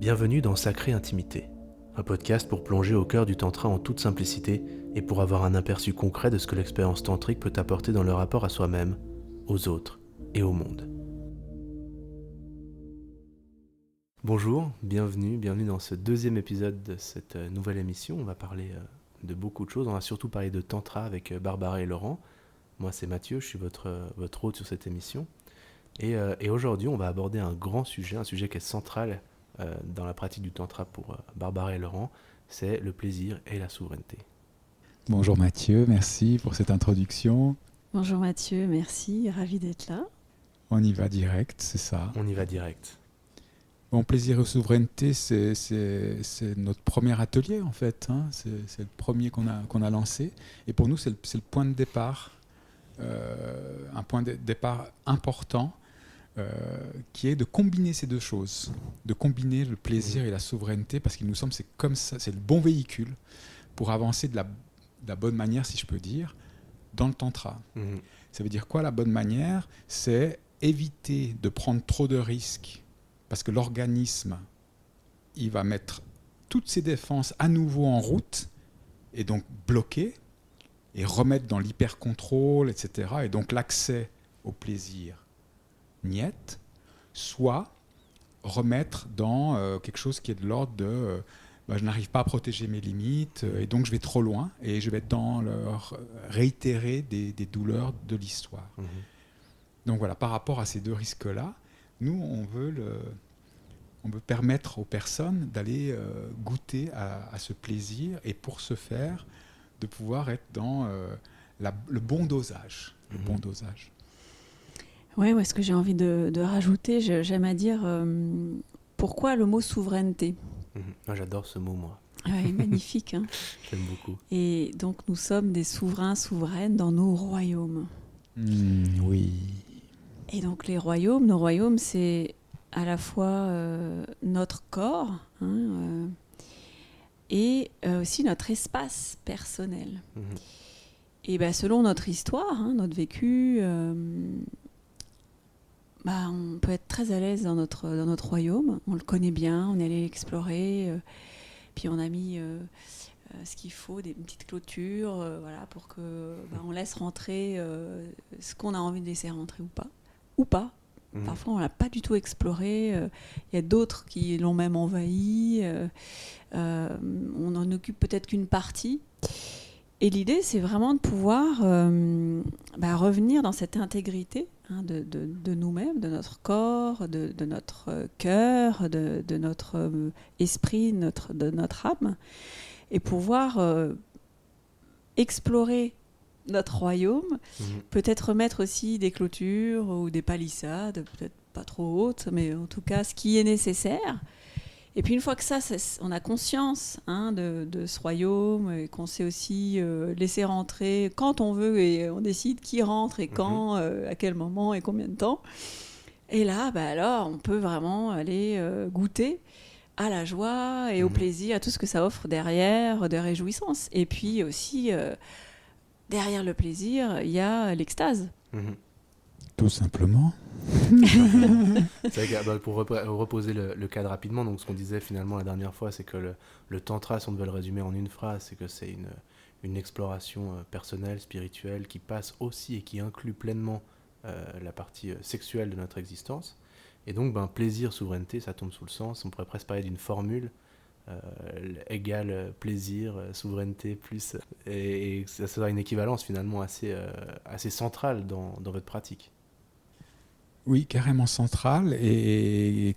Bienvenue dans Sacrée Intimité, un podcast pour plonger au cœur du tantra en toute simplicité et pour avoir un aperçu concret de ce que l'expérience tantrique peut apporter dans le rapport à soi-même, aux autres et au monde. Bonjour, bienvenue dans ce deuxième épisode de cette nouvelle émission. On va parler de beaucoup de choses, on va surtout parler de tantra avec Barbara et Laurent. Moi c'est Mathieu, je suis votre hôte sur cette émission. Et aujourd'hui on va aborder un grand sujet, un sujet qui est central dans la pratique du tantra pour Barbara et Laurent, c'est le plaisir et la souveraineté. Bonjour Mathieu, merci pour cette introduction. Bonjour Mathieu, merci, ravi d'être là. On y va direct, c'est ça. On y va direct. Bon, plaisir et souveraineté, c'est notre premier atelier en fait. Hein. C'est le premier qu'on a lancé. Et pour nous, c'est le point de départ, un point de départ important qui est de combiner ces deux choses, de combiner le plaisir et la souveraineté, parce qu'il nous semble que c'est comme ça, c'est le bon véhicule pour avancer de la bonne manière, si je peux dire, dans le tantra. Ça veut dire quoi la bonne manière? C'est éviter de prendre trop de risques, parce que l'organisme, il va mettre toutes ses défenses à nouveau en route, et donc bloquer, et remettre dans l'hyper-contrôle, etc. Et donc l'accès au plaisir niet, soit remettre dans quelque chose qui est de l'ordre de je n'arrive pas à protéger mes limites et donc je vais trop loin et je vais être dans réitérer des douleurs de l'histoire. Donc voilà, par rapport à ces deux risques-là, nous on veut permettre aux personnes d'aller goûter à ce plaisir et pour ce faire, de pouvoir être dans le bon dosage. Le bon dosage. Oui, ce que j'ai envie de rajouter, j'aime à dire pourquoi le mot souveraineté. Moi j'adore ce mot, moi. Oui, magnifique. Hein. J'aime beaucoup. Et donc nous sommes des souverains, souveraines dans nos royaumes. Oui. Et donc nos royaumes, c'est à la fois notre corps et aussi notre espace personnel. Et selon notre histoire, notre vécu, on peut être très à l'aise dans notre royaume. On le connaît bien, on est allé l'explorer, puis on a mis ce qu'il faut, une petite clôture, pour que on laisse rentrer ce qu'on a envie de laisser rentrer ou pas. Parfois, on l'a pas du tout exploré. Il y a d'autres qui l'ont même envahi. On en occupe peut-être qu'une partie. Et l'idée, c'est vraiment de pouvoir revenir dans cette intégrité de nous-mêmes, de notre corps, de notre cœur, de notre esprit, de notre âme, et pouvoir explorer notre royaume, peut-être remettre aussi des clôtures ou des palissades, peut-être pas trop hautes, mais en tout cas ce qui est nécessaire. Et puis une fois que on a conscience de ce royaume, et qu'on sait aussi laisser rentrer quand on veut, et on décide qui rentre et quand, à quel moment et combien de temps. Et là, alors, on peut vraiment aller goûter à la joie et au plaisir, à tout ce que ça offre derrière, de réjouissance. Et puis aussi, derrière le plaisir, il y a l'extase. Tout simplement. C'est vrai que, pour reposer le cadre rapidement, donc ce qu'on disait finalement la dernière fois, c'est que le tantra, si on devait le résumer en une phrase, c'est que c'est une exploration personnelle, spirituelle, qui passe aussi et qui inclut pleinement la partie sexuelle de notre existence. Et donc plaisir, souveraineté, ça tombe sous le sens. On pourrait presque parler d'une formule égale plaisir, souveraineté plus, et ça sera une équivalence finalement assez centrale dans votre pratique. Oui, carrément centrale, et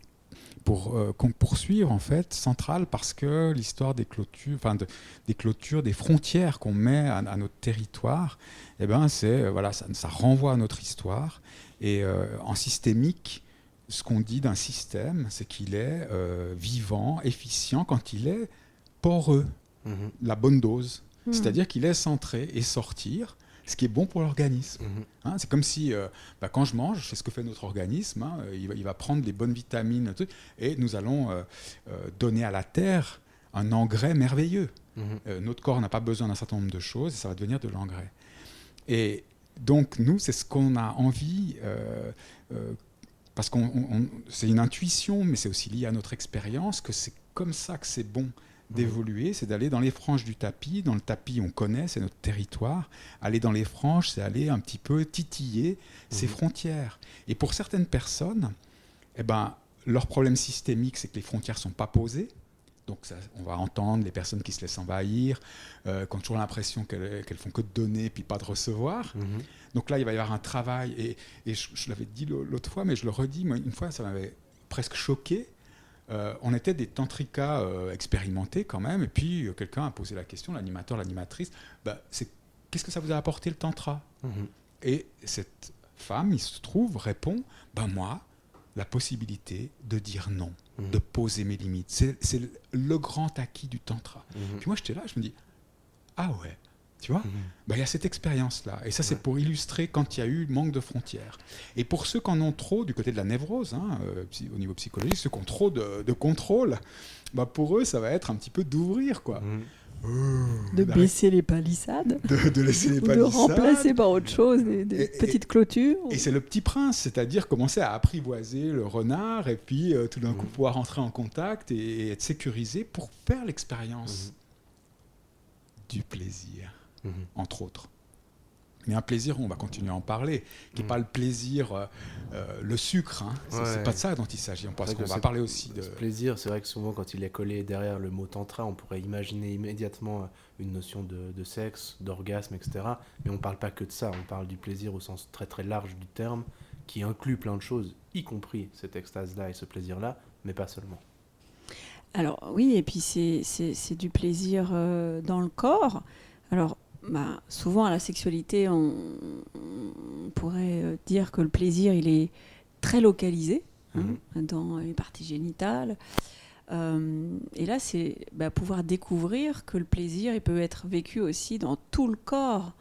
pour poursuivre en fait, centrale parce que l'histoire des clôtures, des frontières qu'on met à notre territoire, c'est ça renvoie à notre histoire, et en systémique, ce qu'on dit d'un système, c'est qu'il est vivant, efficient quand il est poreux, la bonne dose, c'est-à-dire qu'il est centré et sortir ce qui est bon pour l'organisme. C'est comme si, quand je mange, c'est ce que fait notre organisme, il va prendre les bonnes vitamines, et nous allons donner à la terre un engrais merveilleux. Notre corps n'a pas besoin d'un certain nombre de choses, et ça va devenir de l'engrais. Et donc, nous, c'est ce qu'on a envie parce que c'est une intuition, mais c'est aussi lié à notre expérience, que c'est comme ça que c'est bon d'évoluer, c'est d'aller dans les franges du tapis. Dans le tapis, on connaît, c'est notre territoire. Aller dans les franges, c'est aller un petit peu titiller ces frontières. Et pour certaines personnes, leur problème systémique, c'est que les frontières ne sont pas posées. Donc ça, on va entendre les personnes qui se laissent envahir, qui ont toujours l'impression qu'elles font que de donner puis pas de recevoir. Donc là, il va y avoir un travail. Et je l'avais dit l'autre fois, mais je le redis. Moi, une fois, ça m'avait presque choqué. On était des tantrikas expérimentés quand même. Et puis, quelqu'un a posé la question, l'animateur, l'animatrice, qu'est-ce que ça vous a apporté le tantra ? Et cette femme, il se trouve, répond, moi, la possibilité de dire non, de poser mes limites. C'est le grand acquis du tantra. Puis moi, j'étais là, je me dis, ah ouais, tu vois, il y a cette expérience-là. Et ça, c'est pour illustrer quand il y a eu manque de frontières. Et pour ceux qui en ont trop, du côté de la névrose, au niveau psychologique, ceux qui ont trop de contrôle, pour eux, ça va être un petit peu d'ouvrir, quoi. De baisser les palissades, de laisser les ou palissades, de remplacer par autre chose, des petites clôtures. Et c'est le petit prince, c'est-à-dire commencer à apprivoiser le renard et puis tout d'un coup pouvoir entrer en contact et être sécurisé pour faire l'expérience du plaisir, entre autres. Mais un plaisir, on va continuer à en parler, qui n'est pas le plaisir, le sucre. C'est pas de ça dont il s'agit. On va parler aussi de... Ce plaisir, c'est vrai que souvent, quand il est collé derrière le mot tantra, on pourrait imaginer immédiatement une notion de sexe, d'orgasme, etc. Mais on ne parle pas que de ça. On parle du plaisir au sens très très large du terme, qui inclut plein de choses, y compris cette extase-là et ce plaisir-là, mais pas seulement. Alors oui, et puis c'est du plaisir dans le corps. Alors, souvent à la sexualité, on pourrait dire que le plaisir, il est très localisé dans les parties génitales. Et là, c'est pouvoir découvrir que le plaisir, il peut être vécu aussi dans tout le corps.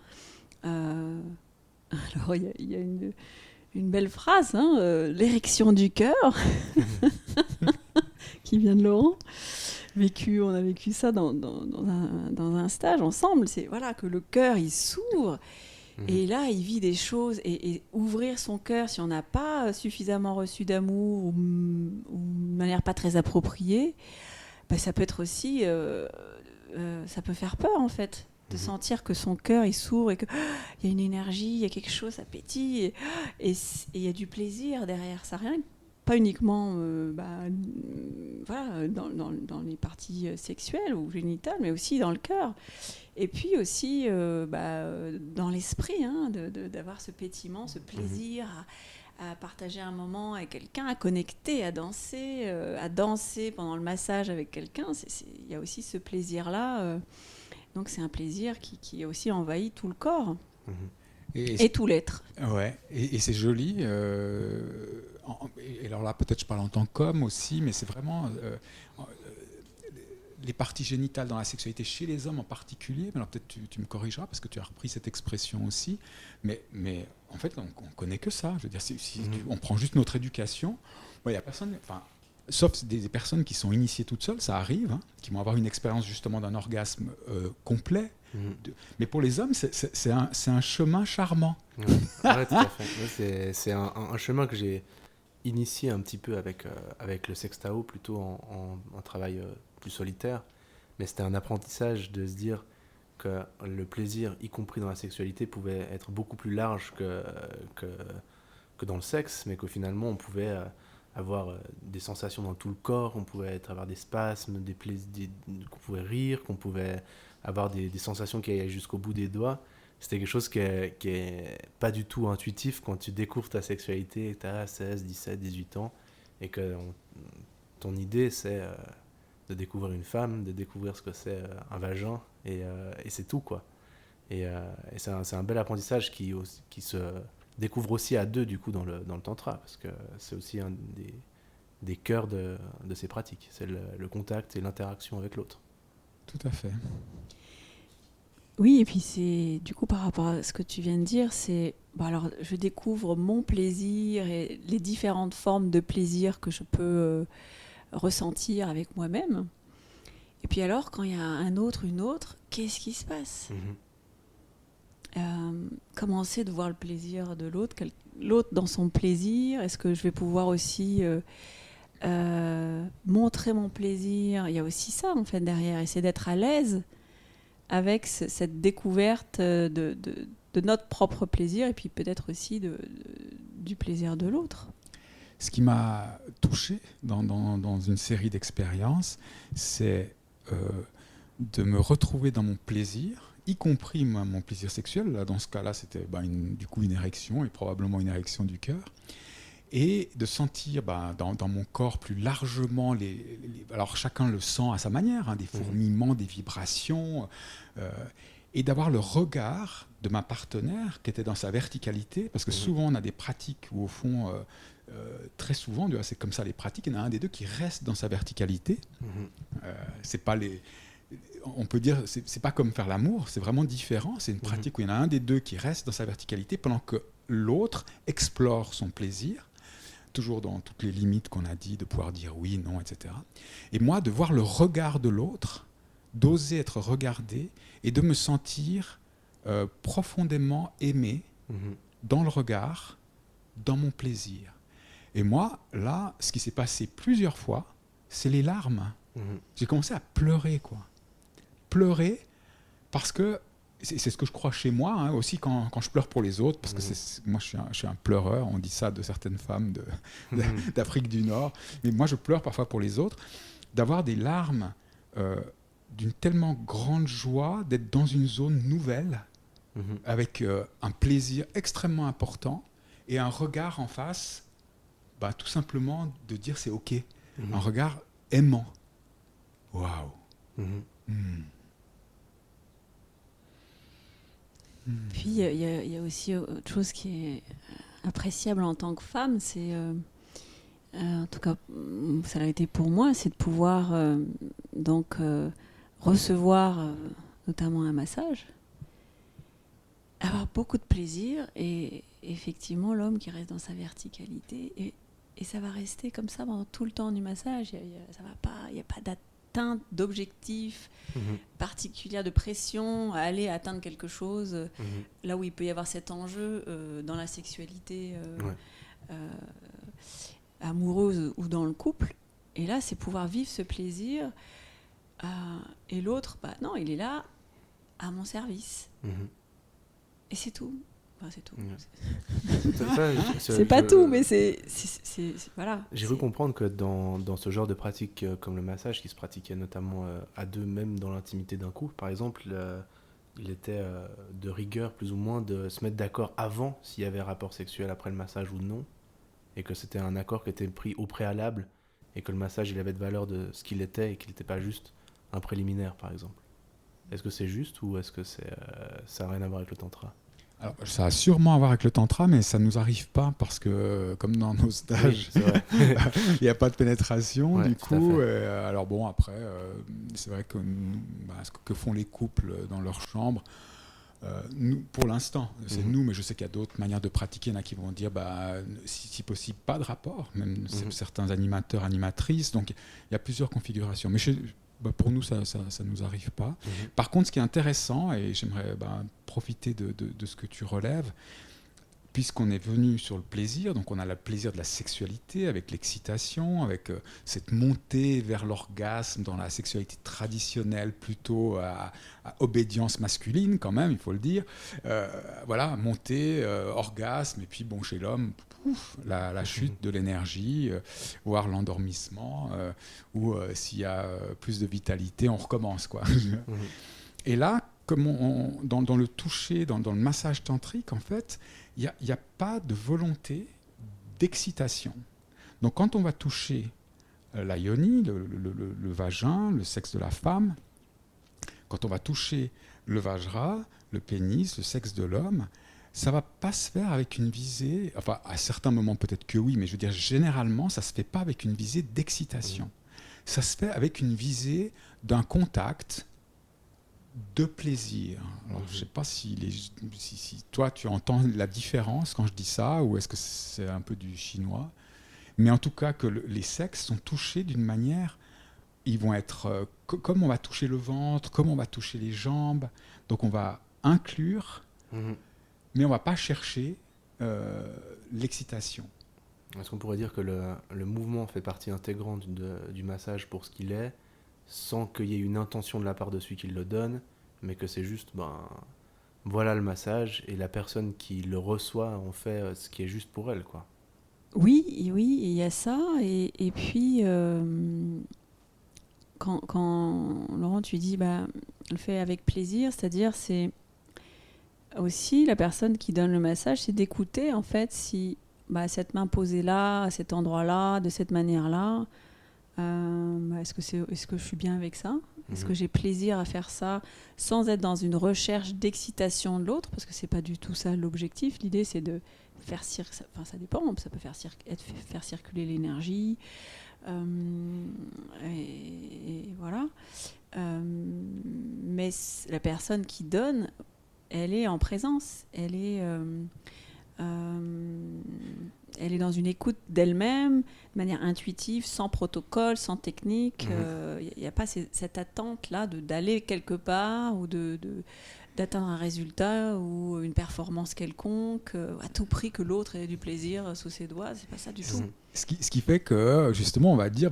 Alors, il y a une belle phrase, l'érection du cœur, qui vient de Laurent. On a vécu ça dans un stage ensemble. C'est que le cœur, il s'ouvre. Et là, il vit des choses. Et ouvrir son cœur, si on n'a pas suffisamment reçu d'amour ou de manière pas très appropriée, ça peut être aussi... ça peut faire peur, en fait, de sentir que son cœur, il s'ouvre et qu'il y a une énergie, il y a quelque chose, ça pétille. Et il y a du plaisir derrière ça. Pas uniquement dans les parties sexuelles ou génitales, mais aussi dans le cœur. Et puis aussi dans l'esprit, d'avoir ce pétillement, ce plaisir à partager un moment avec quelqu'un, à connecter, à danser pendant le massage avec quelqu'un. Il y a aussi ce plaisir-là. Donc c'est un plaisir qui a aussi envahi tout le corps. Et tout l'être. Ouais, et c'est joli. Et alors là, peut-être je parle en tant qu'homme aussi, mais c'est vraiment les parties génitales dans la sexualité chez les hommes en particulier. Mais alors peut-être tu me corrigeras parce que tu as repris cette expression aussi. Mais en fait, on connaît que ça. Je veux dire, si on prend juste notre éducation, il y a personne. Sauf des personnes qui sont initiées toutes seules, ça arrive, qui vont avoir une expérience justement d'un orgasme complet. Mais pour les hommes, c'est un chemin charmant. Ouais, tout à fait. C'est un chemin que j'ai initié un petit peu avec le sextao, plutôt en travail plus solitaire. Mais c'était un apprentissage de se dire que le plaisir, y compris dans la sexualité, pouvait être beaucoup plus large que dans le sexe, mais qu'au finalement, on pouvait avoir des sensations dans tout le corps, on pouvait avoir des spasmes, qu'on pouvait rire, qu'on pouvait avoir des sensations qui allaient jusqu'au bout des doigts. C'était quelque chose qui est pas du tout intuitif quand tu découvres ta sexualité et que tu as 16, 17, 18 ans et que ton idée c'est de découvrir une femme, de découvrir ce que c'est un vagin et c'est tout quoi. Et c'est un bel apprentissage qui se découvre aussi à deux du coup dans le tantra, parce que c'est aussi un des cœurs de ces pratiques, c'est le contact et l'interaction avec l'autre. Tout à fait. Oui, et puis c'est du coup par rapport à ce que tu viens de dire, c'est alors je découvre mon plaisir et les différentes formes de plaisir que je peux ressentir avec moi-même. Et puis alors quand il y a un autre, une autre, qu'est-ce qui se passe ? Commencer de voir le plaisir de l'autre l'autre dans son plaisir? Est-ce que je vais pouvoir aussi montrer mon plaisir? Il y a aussi ça en fait derrière, essayer d'être à l'aise avec cette découverte de notre propre plaisir et puis peut-être aussi du plaisir de l'autre. Ce qui m'a touché dans une série d'expériences, c'est de me retrouver dans mon plaisir, y compris mon plaisir sexuel. Là, dans ce cas-là, c'était du coup une érection, et probablement une érection du cœur. Et de sentir dans mon corps plus largement, alors chacun le sent à sa manière, hein, des fourmillements, des vibrations, et d'avoir le regard de ma partenaire qui était dans sa verticalité, parce que souvent on a des pratiques où au fond... très souvent, c'est comme ça les pratiques, il y en a un des deux qui reste dans sa verticalité. C'est pas on peut dire, c'est pas comme faire l'amour, c'est vraiment différent. C'est une pratique où il y en a un des deux qui reste dans sa verticalité pendant que l'autre explore son plaisir, toujours dans toutes les limites qu'on a dit, de pouvoir dire oui, non, etc. Et moi, de voir le regard de l'autre, d'oser être regardé et de me sentir profondément aimé dans le regard, dans mon plaisir. Et moi, là, ce qui s'est passé plusieurs fois, c'est les larmes. J'ai commencé à pleurer, quoi. Pleurer parce que, c'est ce que je crois chez moi, hein, aussi quand je pleure pour les autres, parce que moi je suis un pleureur, on dit ça de certaines femmes d'Afrique du Nord, mais moi je pleure parfois pour les autres, d'avoir des larmes d'une tellement grande joie d'être dans une zone nouvelle, avec un plaisir extrêmement important, et un regard en face, tout simplement de dire c'est ok, un regard aimant. Waouh. Puis il y a aussi autre chose qui est appréciable en tant que femme, c'est en tout cas ça l'a été pour moi, c'est de pouvoir recevoir notamment un massage, avoir beaucoup de plaisir, et effectivement l'homme qui reste dans sa verticalité, et ça va rester comme ça pendant tout le temps du massage. Il n'y a pas d'atteinte d'objectif particulière, de pression à aller atteindre quelque chose, là où il peut y avoir cet enjeu dans la sexualité amoureuse ou dans le couple. Et là, c'est pouvoir vivre ce plaisir, et l'autre, non, il est là à mon service. Et c'est tout. C'est tout. C'est pas tout, mais c'est voilà. J'ai cru comprendre que dans ce genre de pratique comme le massage, qui se pratiquait notamment à deux, même dans l'intimité d'un couple, par exemple, il était de rigueur plus ou moins de se mettre d'accord avant s'il y avait rapport sexuel après le massage ou non, et que c'était un accord qui était pris au préalable, et que le massage il avait de valeur de ce qu'il était, et qu'il n'était pas juste un préliminaire, par exemple. Est-ce que c'est juste, ou est-ce que ça n'a rien à voir avec le tantra? Alors, ça a sûrement à voir avec le tantra, mais ça ne nous arrive pas parce que, comme dans nos stages, il n'y a pas de pénétration, du coup. Alors bon, après, c'est vrai que ce que font les couples dans leur chambre, nous, pour l'instant, c'est nous, mais je sais qu'il y a d'autres manières de pratiquer. Il y en a qui vont dire, si possible, pas de rapport, même certains animateurs, animatrices. Donc, il y a plusieurs configurations. Mais pour nous, ça ne nous arrive pas. Par contre, ce qui est intéressant, et j'aimerais profiter de ce que tu relèves, puisqu'on est venu sur le plaisir, donc on a le plaisir de la sexualité, avec l'excitation, avec cette montée vers l'orgasme dans la sexualité traditionnelle, plutôt à obédience masculine quand même, il faut le dire. Voilà, montée, orgasme, et puis chez l'homme, la chute de l'énergie, voire l'endormissement, ou s'il y a plus de vitalité, on recommence, quoi. Et là, comme dans le toucher, dans le massage tantrique, en fait, il n'y a pas de volonté d'excitation. Donc quand on va toucher la yoni, le vagin, le sexe de la femme, quand on va toucher le vajra, le pénis, le sexe de l'homme, ça ne va pas se faire avec une visée, enfin à certains moments peut-être que oui, mais je veux dire généralement ça ne se fait pas avec une visée d'excitation. Ça se fait avec une visée d'un contact, de plaisir. Alors, je ne sais pas si toi tu entends la différence quand je dis ça, ou est-ce que c'est un peu du chinois, mais en tout cas que les sexes sont touchés d'une manière, ils vont être comme on va toucher le ventre, comme on va toucher les jambes, donc on va inclure, mais on ne va pas chercher l'excitation. Est-ce qu'on pourrait dire que le mouvement fait partie intégrante du massage pour ce qu'il est, sans qu'il y ait une intention de la part de celui qui le donne, mais que c'est juste, voilà le massage, et la personne qui le reçoit en fait ce qui est juste pour elle, quoi. Oui, il y a ça. Et puis, quand Laurent, tu dis, le fait avec plaisir, c'est-à-dire, c'est aussi la personne qui donne le massage, c'est d'écouter, en fait, si cette main posée là, à cet endroit-là, de cette manière-là, est-ce que je suis bien avec ça ? Est-ce que j'ai plaisir à faire ça sans être dans une recherche d'excitation de l'autre ? Parce que c'est pas du tout ça l'objectif. L'idée, c'est de faire circuler, ça dépend, ça peut faire circuler l'énergie, et voilà. Mais la personne qui donne, elle est en présence, elle est dans une écoute d'elle-même, de manière intuitive, sans protocole, sans technique. Il n'y a pas cette attente-là d'aller quelque part ou d'atteindre un résultat ou une performance quelconque, à tout prix que l'autre ait du plaisir sous ses doigts. C'est pas ça du tout. Ce qui fait que, justement, on va dire,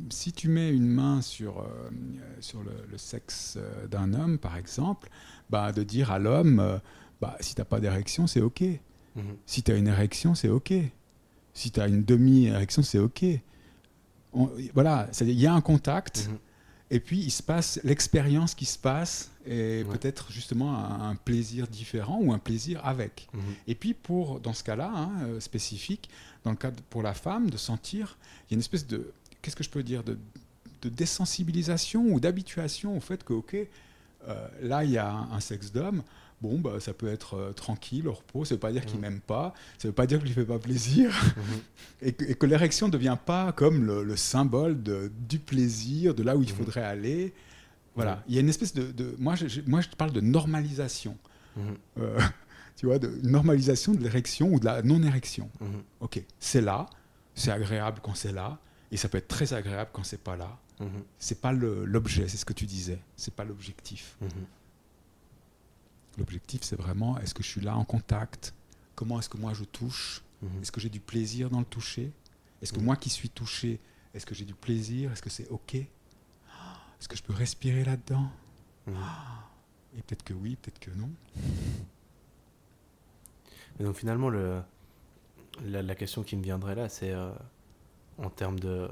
si tu mets une main sur le sexe d'un homme, par exemple, de dire à l'homme, si tu n'as pas d'érection, c'est OK. Si tu as une érection, c'est OK. Si tu as une demi-érection, c'est OK. Voilà, il y a un contact, et puis il se passe l'expérience qui se passe, et peut-être justement un plaisir différent ou un plaisir avec. Et puis dans ce cas-là, spécifique, dans le cas pour la femme, de sentir, il y a une espèce de, qu'est-ce que je peux dire, de désensibilisation ou d'habituation au fait que, OK, là il y a un sexe d'homme. Ça peut être tranquille, au repos, ça ne veut pas dire qu'il ne m'aime pas, ça ne veut pas dire que je ne lui fais pas plaisir, et que l'érection ne devient pas comme le symbole du plaisir, de là où il faudrait aller. Voilà, il y a une espèce moi je parle de normalisation, tu vois, de normalisation de l'érection ou de la non-érection. Ok, c'est là, c'est agréable quand c'est là, et ça peut être très agréable quand c'est pas là. C'est pas l'objet, c'est ce que tu disais, c'est pas l'objectif. L'objectif, c'est vraiment, est-ce que je suis là en contact ? Comment est-ce que moi je touche ? Est-ce que j'ai du plaisir dans le toucher ? Est-ce que moi qui suis touché, est-ce que j'ai du plaisir ? Est-ce que c'est OK ? Est-ce que je peux respirer là-dedans ? Et peut-être que oui, peut-être que non. Et donc finalement, la question qui me viendrait là, c'est en termes de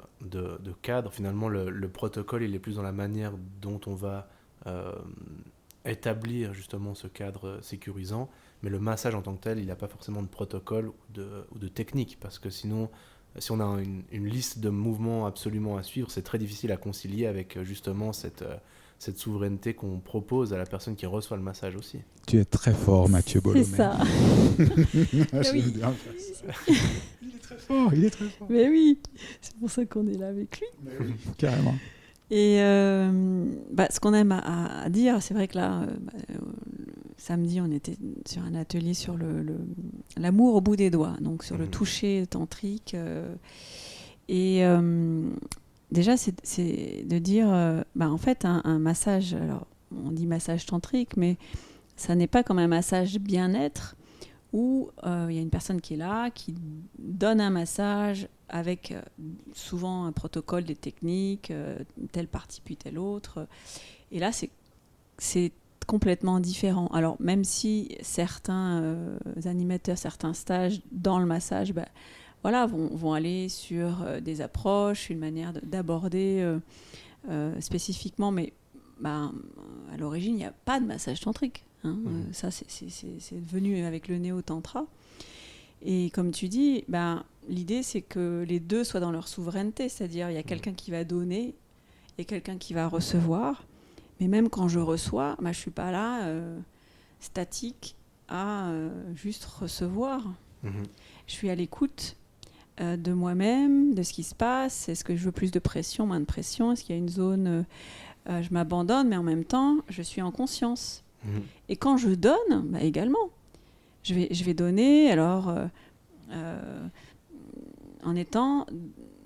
cadre, finalement, le protocole, il est plus dans la manière dont on va établir justement ce cadre sécurisant, mais le massage en tant que tel, il n'a pas forcément de protocole ou de technique, parce que sinon, si on a une liste de mouvements absolument à suivre, c'est très difficile à concilier avec justement cette souveraineté qu'on propose à la personne qui reçoit le massage aussi. Tu es très fort, Mathieu Bolomé. C'est ça. Oui. Il est très fort, il est très fort. Mais oui, c'est pour ça qu'on est là avec lui. Mais oui, carrément. Et ce qu'on aime à dire, c'est vrai que là, samedi, on était sur un atelier sur l'amour au bout des doigts, donc sur le toucher tantrique. Déjà, c'est de dire, en fait, un massage, alors on dit massage tantrique, mais ça n'est pas comme un massage bien-être où il y a une personne qui est là, qui donne un massage avec souvent un protocole, des techniques, telle partie puis telle autre. Et là, c'est complètement différent. Alors, même si certains animateurs, certains stages dans le massage, vont aller sur des approches, une manière d'aborder spécifiquement, mais à l'origine, il n'y a pas de massage tantrique. Ça, c'est venu avec le néo-tantra. Et comme tu dis, l'idée, c'est que les deux soient dans leur souveraineté, c'est-à-dire il y a quelqu'un qui va donner et quelqu'un qui va recevoir. Mais même quand je reçois, je ne suis pas là statique à juste recevoir. Je suis à l'écoute de moi-même, de ce qui se passe. Est-ce que je veux plus de pression, moins de pression ? Est-ce qu'il y a une zone, je m'abandonne, mais en même temps, je suis en conscience. Et quand je donne, également, je vais donner, alors, en étant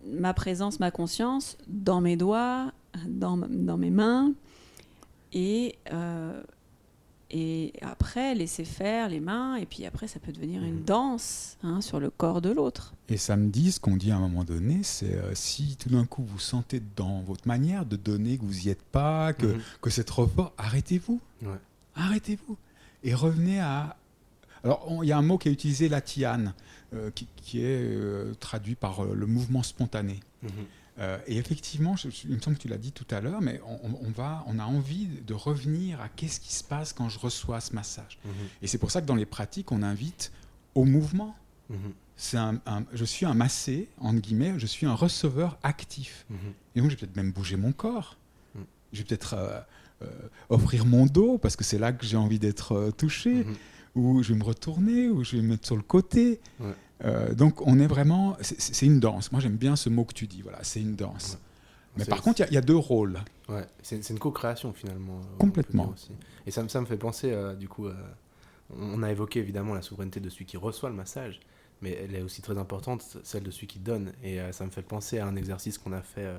ma présence, ma conscience, dans mes doigts, dans mes mains, et et après laisser faire les mains, et puis après ça peut devenir une danse sur le corps de l'autre. Et samedi, ce qu'on dit à un moment donné, c'est si tout d'un coup vous sentez dans votre manière de donner que vous n'y êtes pas, que c'est trop fort, arrêtez-vous. Ouais. Arrêtez-vous. Et revenez à... Alors, il y a un mot qui est utilisé, la tiane, qui est traduit par le mouvement spontané. Et effectivement, il me semble que tu l'as dit tout à l'heure, mais on a envie de revenir à qu'est-ce qui se passe quand je reçois ce massage. Et c'est pour ça que dans les pratiques, on invite au mouvement. Je suis un massé, entre guillemets, je suis un receveur actif. Et donc, je vais peut-être même bouger mon corps. Je vais peut-être offrir mon dos, parce que c'est là que j'ai envie d'être touché. Ou je vais me retourner, ou je vais me mettre sur le côté. Donc on est vraiment... C'est une danse. Moi j'aime bien ce mot que tu dis, voilà, c'est une danse. Mais par contre, il y a deux rôles. Ouais, c'est une co-création finalement. Complètement. Aussi. Et ça me fait penser, du coup, on a évoqué évidemment la souveraineté de celui qui reçoit le massage, mais elle est aussi très importante, celle de celui qui donne. Et ça me fait penser à un exercice qu'on a fait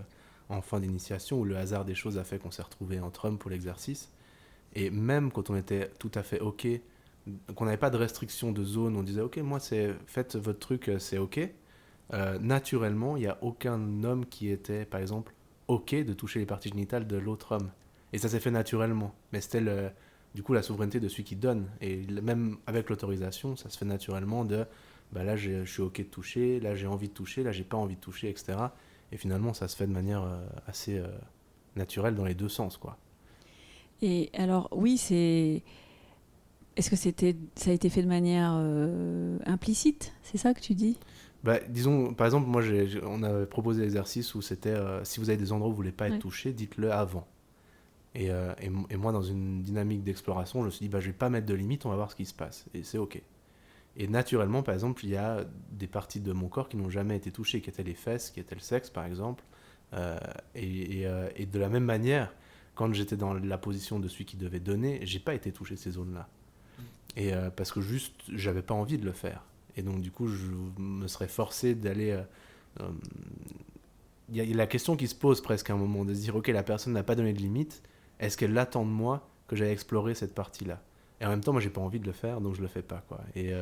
en fin d'initiation, où le hasard des choses a fait qu'on s'est retrouvés entre hommes pour l'exercice. Et même quand on était tout à fait OK, qu'on n'avait pas de restriction de zone, on disait ok, moi faites votre truc, c'est ok. Naturellement, il n'y a aucun homme qui était, par exemple, ok de toucher les parties génitales de l'autre homme. Et ça s'est fait naturellement. Mais c'était du coup la souveraineté de celui qui donne. Et même avec l'autorisation, ça se fait naturellement de là je suis ok de toucher, là j'ai envie de toucher, là j'ai pas envie de toucher, etc. Et finalement, ça se fait de manière assez naturelle dans les deux sens, quoi. Et alors, oui, c'est... Est-ce que ça a été fait de manière implicite? C'est ça que tu dis? Disons, par exemple, moi, on avait proposé l'exercice où c'était si vous avez des endroits où vous ne voulez pas être touché, dites-le avant. Et moi, dans une dynamique d'exploration, je me suis dit, je ne vais pas mettre de limite, on va voir ce qui se passe. Et c'est OK. Et naturellement, par exemple, il y a des parties de mon corps qui n'ont jamais été touchées, qui étaient les fesses, qui étaient le sexe, par exemple. Et de la même manière, quand j'étais dans la position de celui qui devait donner, je n'ai pas été touché ces zones-là. Et parce que juste j'avais pas envie de le faire, et donc du coup je me serais forcé d'aller il y a la question qui se pose presque à un moment, de se dire ok, la personne n'a pas donné de limite, est-ce qu'elle attend de moi que j'aille explorer cette partie là, et en même temps moi j'ai pas envie de le faire, donc je le fais pas, quoi. Et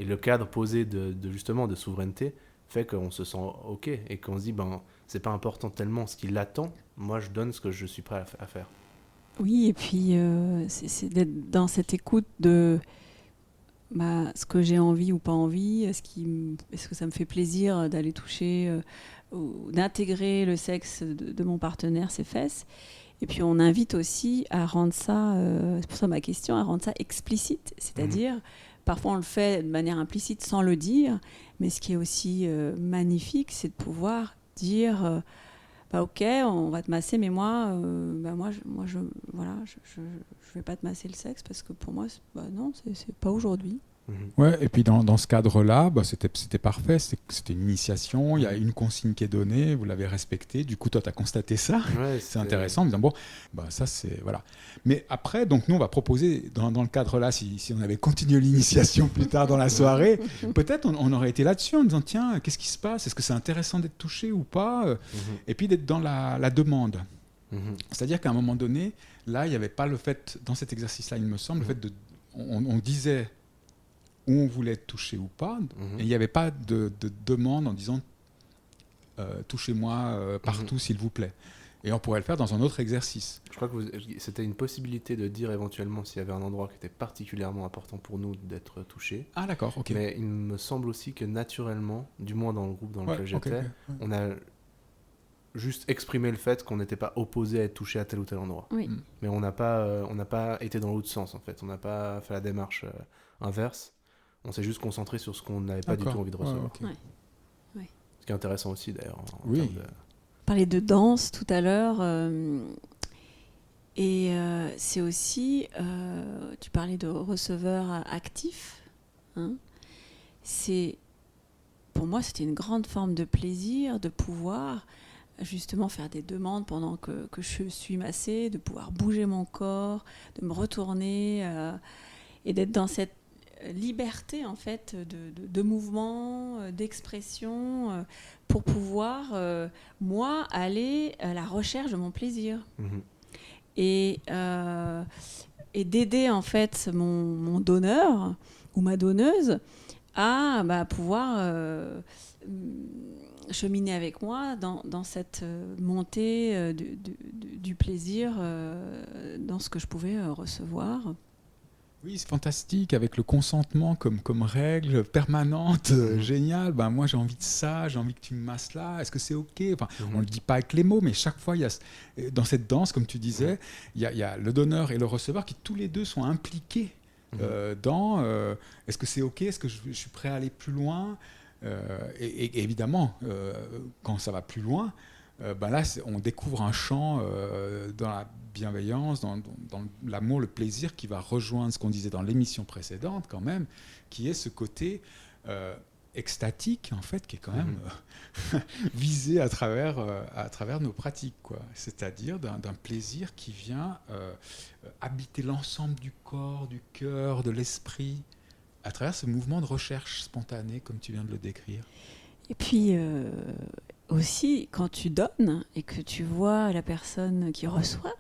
le cadre posé de justement de souveraineté fait qu'on se sent ok, et qu'on se dit c'est pas important tellement ce qu'il attend, moi je donne ce que je suis prêt à faire. Oui, et puis c'est d'être dans cette écoute de ce que j'ai envie ou pas envie, est-ce que ça me fait plaisir d'aller toucher ou d'intégrer le sexe de mon partenaire, ses fesses. Et puis on invite aussi à rendre ça, c'est pour ça ma question, à rendre ça explicite, c'est-à-dire parfois on le fait de manière implicite sans le dire, mais ce qui est aussi magnifique, c'est de pouvoir dire... ok, on va te masser, mais moi je vais pas te masser le sexe parce que pour moi, non, c'est pas aujourd'hui. Ouais, et puis dans ce cadre-là, c'était parfait, c'était une initiation, il y a une consigne qui est donnée, vous l'avez respectée, du coup toi tu as constaté ça, ouais, c'est intéressant, en disant ça c'est, voilà. Mais après, donc nous on va proposer, dans le cadre-là, si on avait continué l'initiation plus tard dans la soirée, peut-être on aurait été là-dessus en disant tiens, qu'est-ce qui se passe, est-ce que c'est intéressant d'être touché ou pas, et puis d'être dans la demande. C'est-à-dire qu'à un moment donné, là il n'y avait pas le fait, dans cet exercice-là il me semble, le fait de, on disait où on voulait être touché ou pas, et il n'y avait pas de demande en disant touchez-moi partout s'il vous plaît. Et on pourrait le faire dans un autre exercice. Je crois que c'était une possibilité de dire éventuellement s'il y avait un endroit qui était particulièrement important pour nous d'être touché. Ah d'accord, ok. Mais il me semble aussi que naturellement, du moins dans le groupe dans lequel j'étais, on a juste exprimé le fait qu'on n'était pas opposé à être touché à tel ou tel endroit. Oui. Mais on n'a pas été dans l'autre sens en fait. On n'a pas fait la démarche inverse. On s'est juste concentré sur ce qu'on n'avait pas du tout envie de recevoir. Ce qui est intéressant aussi d'ailleurs. En termes de... On parlait de danse tout à l'heure. Et c'est aussi, tu parlais de receveur actif. Pour moi, c'était une grande forme de plaisir de pouvoir justement faire des demandes pendant que je suis massée, de pouvoir bouger mon corps, de me retourner et d'être dans cette liberté en fait de mouvement, d'expression, pour pouvoir moi aller à la recherche de mon plaisir. Et et d'aider en fait mon donneur ou ma donneuse à pouvoir cheminer avec moi dans cette montée du plaisir dans ce que je pouvais recevoir. Oui, c'est fantastique, avec le consentement comme règle permanente, génial. Ben, moi, j'ai envie de ça, j'ai envie que tu me masses là, est-ce que c'est OK? Enfin, on ne le dit pas avec les mots, mais chaque fois, il y a, dans cette danse, comme tu disais, il y a le donneur et le receveur qui tous les deux sont impliqués dans est-ce que c'est OK? Est-ce que je suis prêt à aller plus loin? Et évidemment, quand ça va plus loin, là, on découvre un champ dans la bienveillance, dans l'amour, le plaisir qui va rejoindre ce qu'on disait dans l'émission précédente quand même, qui est ce côté extatique en fait, qui est quand même visé à travers nos pratiques, quoi. C'est-à-dire d'un plaisir qui vient habiter l'ensemble du corps, du cœur, de l'esprit, à travers ce mouvement de recherche spontanée, comme tu viens de le décrire. Et puis aussi, quand tu donnes et que tu vois la personne qui reçoit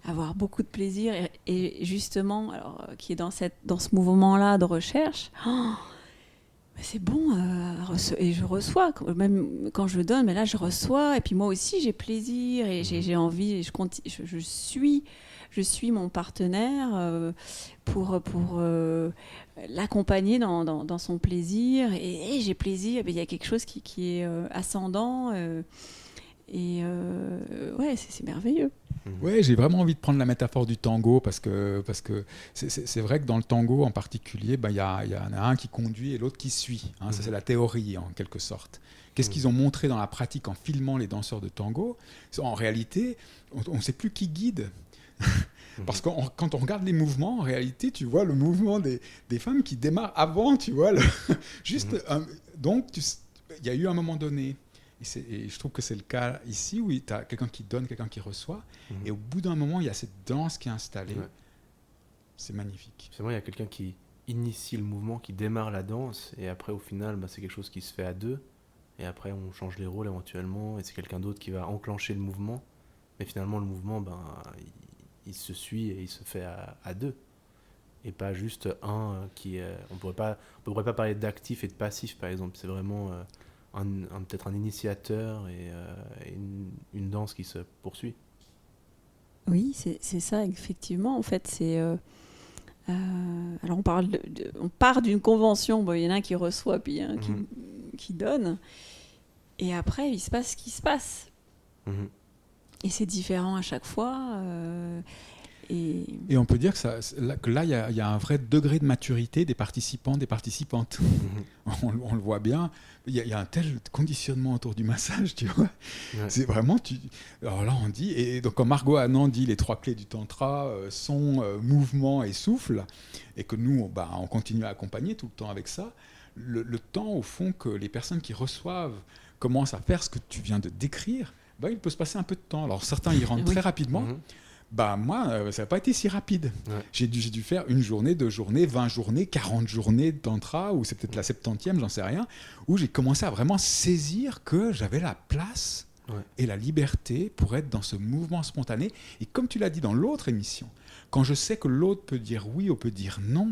avoir beaucoup de plaisir et justement, alors, qui est dans ce mouvement-là de recherche, c'est bon, et je reçois, même quand je donne, mais là je reçois, et puis moi aussi j'ai plaisir, et j'ai envie, et je suis mon partenaire pour l'accompagner dans son plaisir, et j'ai plaisir, il y a quelque chose qui est ascendant, ouais, c'est merveilleux. Ouais, j'ai vraiment envie de prendre la métaphore du tango parce que c'est vrai que dans le tango en particulier, il y en a un qui conduit et l'autre qui suit. Ça, c'est la théorie en quelque sorte. Qu'est-ce qu'ils ont montré dans la pratique en filmant les danseurs de tango? En réalité, on ne sait plus qui guide. Parce que quand on regarde les mouvements, en réalité, tu vois le mouvement des femmes qui démarrent avant, tu vois. Donc, il y a eu un moment donné. Et je trouve que c'est le cas ici où tu as quelqu'un qui donne, quelqu'un qui reçoit. Et au bout d'un moment, il y a cette danse qui est installée. Ouais. C'est magnifique. C'est vrai, il y a quelqu'un qui initie le mouvement, qui démarre la danse. Et après, au final, c'est quelque chose qui se fait à deux. Et après, on change les rôles éventuellement. Et c'est quelqu'un d'autre qui va enclencher le mouvement. Mais finalement, le mouvement, il se suit et il se fait à deux. Et pas juste un qui... on pourrait pas parler d'actif et de passif, par exemple. C'est vraiment... peut-être un initiateur et une danse qui se poursuit. Oui, c'est ça, effectivement. En fait, c'est... alors, on part d'une convention. Il y en a un qui reçoit, puis il y en a un qui donne. Et après, il se passe ce qui se passe. Et c'est différent à chaque fois. Et on peut dire que là, il y a un vrai degré de maturité des participants, des participantes. On le voit bien. Il y a un tel conditionnement autour du massage, tu vois. Ouais. C'est vraiment... Alors là, on dit... Et donc, comme Margot Anand dit, les 3 clés du tantra, son, mouvement et souffle, et que nous, on continue à accompagner tout le temps avec ça, le temps, au fond, que les personnes qui reçoivent commencent à faire ce que tu viens de décrire, il peut se passer un peu de temps. Alors, certains y rentrent très rapidement. Moi, ça n'a pas été si rapide. Ouais. J'ai dû faire 1 journée, 2 journées, 20 journées, 40 journées de tantra, ou c'est peut-être la 70e, j'en sais rien, où j'ai commencé à vraiment saisir que j'avais la place et la liberté pour être dans ce mouvement spontané. Et comme tu l'as dit dans l'autre émission, quand je sais que l'autre peut dire oui ou peut dire non,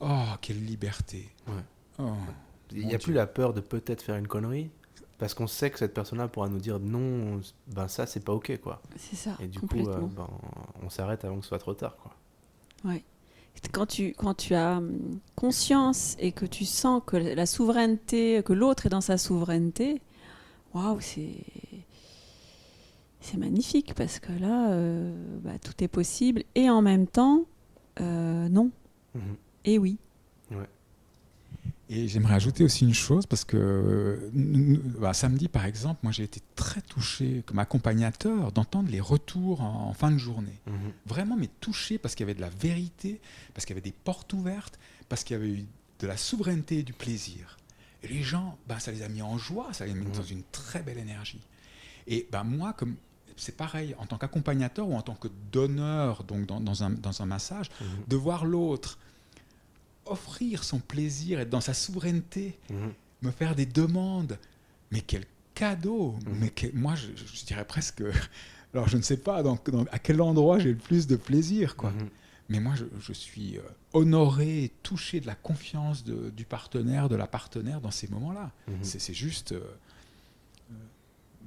oh, quelle liberté. Ouais. Oh, il n'y a plus la peur de peut-être faire une connerie. Parce qu'on sait que cette personne-là pourra nous dire non, ça c'est pas ok, quoi. C'est ça. Et du coup, on s'arrête avant que ce soit trop tard, quoi. Ouais. Quand tu as conscience et que tu sens que la souveraineté, que l'autre est dans sa souveraineté, waouh, c'est magnifique parce que là, tout est possible et en même temps, non. Et oui. Ouais. Et j'aimerais ajouter aussi une chose, parce que samedi, par exemple, moi j'ai été très touché comme accompagnateur d'entendre les retours en fin de journée. Vraiment, mais touché parce qu'il y avait de la vérité, parce qu'il y avait des portes ouvertes, parce qu'il y avait eu de la souveraineté et du plaisir. Et les gens, ça les a mis en joie, ça les a mis dans une très belle énergie. Et moi, comme c'est pareil, en tant qu'accompagnateur ou en tant que donneur, donc dans un massage, de voir l'autre offrir son plaisir, être dans sa souveraineté, me faire des demandes. Mais quel cadeau! Moi, je dirais presque... Alors, je ne sais pas à quel endroit j'ai le plus de plaisir, quoi. Mais moi, je suis honoré et touché de la confiance du partenaire, de la partenaire dans ces moments-là. C'est juste...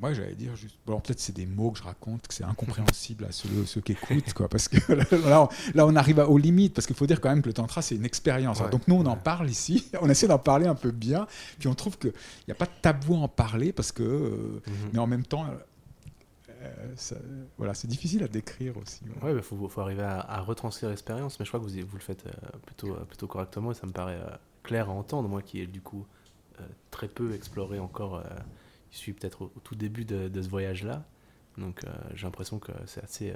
moi, j'allais dire juste... Bon, peut-être c'est des mots que je raconte, que c'est incompréhensible à ceux qui écoutent, quoi, parce que là, on arrive aux limites, parce qu'il faut dire quand même que le tantra, c'est une expérience. Ouais, donc nous, on en parle ici, on essaie d'en parler un peu bien, puis on trouve qu'il n'y a pas de tabou à en parler, parce que... mais en même temps... voilà, c'est difficile à décrire aussi. Ouais, il faut arriver à retranscrire l'expérience, mais je crois que vous le faites plutôt correctement, et ça me paraît clair à entendre, moi qui ai du coup très peu exploré encore, je suis peut-être au tout début de ce voyage-là, donc j'ai l'impression que c'est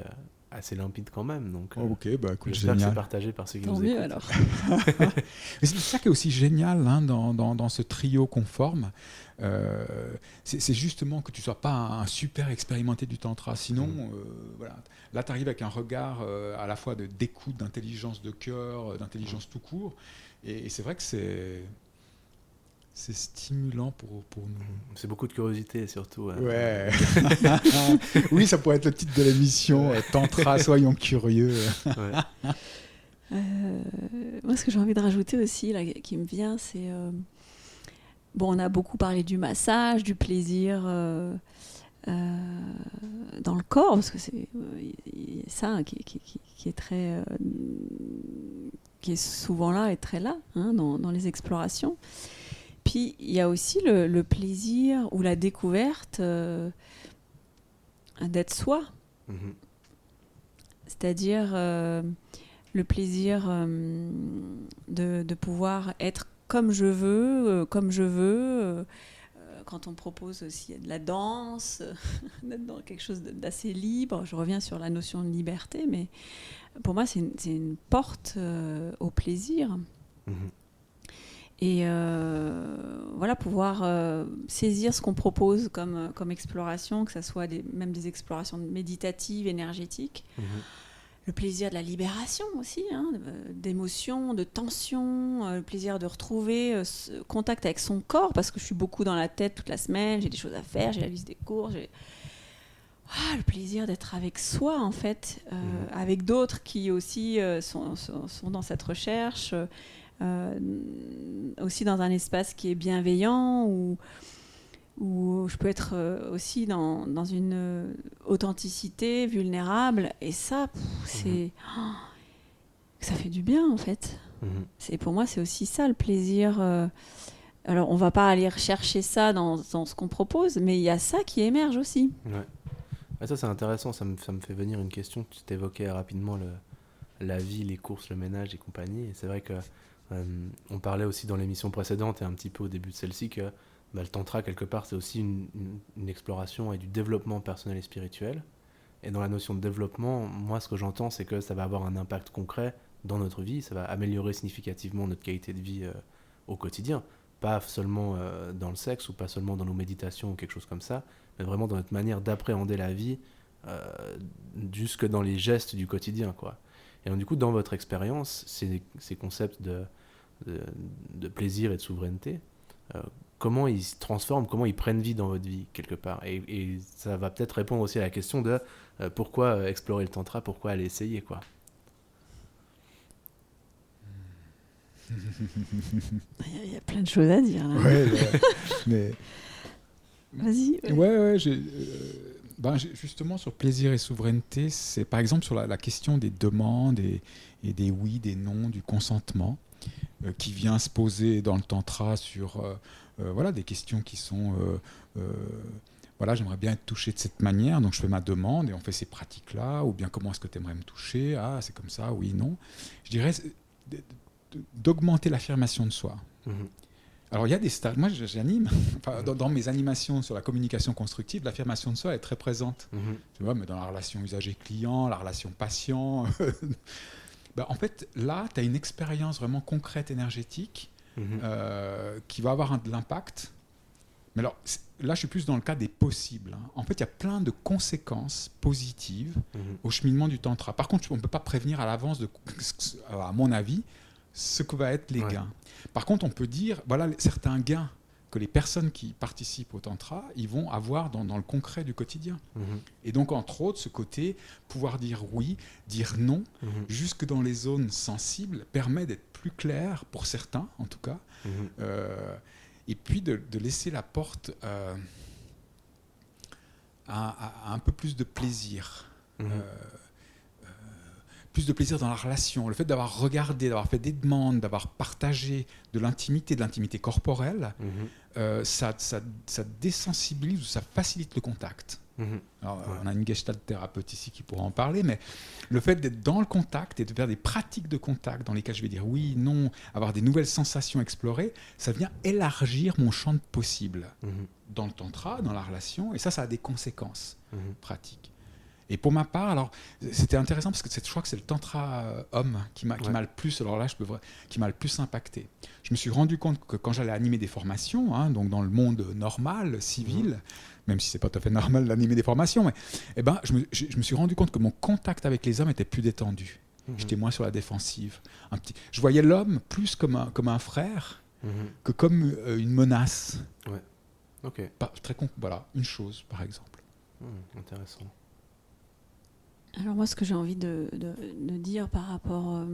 assez limpide quand même, donc ok, bah écoute, j'espère que génial. c'est partagé par ceux qui Tant nous mieux écoutent. alors. Mais c'est ça qui est aussi génial dans ce trio qu'on forme. C'est justement que tu ne sois pas un super expérimenté du tantra. Sinon, voilà. Là, tu arrives avec un regard à la fois d'écoute, d'intelligence de cœur, d'intelligence tout court. Et c'est vrai que c'est stimulant pour nous. C'est beaucoup de curiosité surtout. Ouais. Oui, ça pourrait être le titre de l'émission, Tantra, soyons curieux. Ouais. Moi, ce que j'ai envie de rajouter aussi, là, qui me vient, c'est... bon, on a beaucoup parlé du massage, du plaisir dans le corps, parce que c'est ça qui est très... qui est souvent là et très là, hein, dans les explorations. Puis, il y a aussi le plaisir ou la découverte d'être soi. C'est-à-dire le plaisir de pouvoir être comme je veux, quand on propose aussi de la danse, d'être dans quelque chose d'assez libre. Je reviens sur la notion de liberté, mais pour moi, c'est une porte au plaisir. Et voilà, pouvoir saisir ce qu'on propose comme exploration, que ce soit même des explorations méditatives, énergétiques. Le plaisir de la libération aussi, hein, d'émotions, de tensions, le plaisir de retrouver contact avec son corps, parce que je suis beaucoup dans la tête toute la semaine, j'ai des choses à faire, j'ai la liste des cours, le plaisir d'être avec soi, en fait, avec d'autres qui aussi sont dans cette recherche, aussi dans un espace qui est bienveillant, où je peux être aussi dans une authenticité vulnérable, et ça, ça fait du bien, en fait. Pour moi, c'est aussi ça le plaisir. Alors, on va pas aller rechercher ça dans ce qu'on propose, mais il y a ça qui émerge aussi. Ouais. Ça, c'est intéressant, ça me fait venir une question. Tu t'évoquais rapidement la vie, les courses, le ménage et compagnie, et c'est vrai que on parlait aussi dans l'émission précédente et un petit peu au début de celle-ci que le tantra, quelque part, c'est aussi une exploration et du développement personnel et spirituel. Et dans la notion de développement, moi, ce que j'entends, c'est que ça va avoir un impact concret dans notre vie, ça va améliorer significativement notre qualité de vie au quotidien. Pas seulement dans le sexe ou pas seulement dans nos méditations ou quelque chose comme ça, mais vraiment dans notre manière d'appréhender la vie, jusque dans les gestes du quotidien, quoi. Et donc, du coup, dans votre expérience, ces concepts de plaisir et de souveraineté, comment ils se transforment, comment ils prennent vie dans votre vie, quelque part. Et ça va peut-être répondre aussi à la question de pourquoi explorer le tantra, pourquoi aller essayer, quoi. Il y a plein de choses à dire, là. Ouais, mais... Vas-y. Ouais, justement, sur plaisir et souveraineté, c'est par exemple sur la question des demandes et des oui, des non, du consentement, qui vient se poser dans le tantra sur des questions qui sont j'aimerais bien être touché de cette manière, donc je fais ma demande et on fait ces pratiques-là, ou bien comment est-ce que tu aimerais me toucher, c'est comme ça, oui, non. Je dirais d'augmenter l'affirmation de soi. Alors il y a des stages, moi j'anime, dans mes animations sur la communication constructive, l'affirmation de soi est très présente. Tu vois, mais dans la relation usager-client, la relation patient... en fait, là, tu as une expérience vraiment concrète, énergétique, qui va avoir de l'impact. Mais alors, là, je suis plus dans le cas des possibles. En fait, il y a plein de conséquences positives au cheminement du tantra. Par contre, on ne peut pas prévenir à l'avance, à mon avis, ce que va être les gains. Par contre, on peut dire, voilà certains gains que les personnes qui participent au tantra, ils vont avoir dans le concret du quotidien. Et donc, entre autres, ce côté, pouvoir dire oui, dire non, jusque dans les zones sensibles, permet d'être plus clair, pour certains en tout cas, et puis de laisser la porte à un peu plus de plaisir. Plus de plaisir dans la relation, le fait d'avoir regardé, d'avoir fait des demandes, d'avoir partagé de l'intimité corporelle, ça désensibilise ou ça facilite le contact. Alors, on a une gestalt thérapeute ici qui pourra en parler, mais le fait d'être dans le contact et de faire des pratiques de contact dans lesquelles je vais dire oui, non, avoir des nouvelles sensations explorées, ça vient élargir mon champ de possibles dans le tantra, dans la relation, et ça a des conséquences pratiques. Et pour ma part, alors c'était intéressant parce que je crois que c'est le tantra homme qui m'a le plus, alors là qui m'a le plus impacté. Je me suis rendu compte que quand j'allais animer des formations, donc dans le monde normal, civil, même si c'est pas tout à fait normal d'animer des formations, mais je me suis rendu compte que mon contact avec les hommes était plus détendu. J'étais moins sur la défensive. Je voyais l'homme plus comme un frère que comme une menace. Ouais. Ok. Voilà, une chose par exemple. Intéressant. Alors moi, ce que j'ai envie de dire par rapport,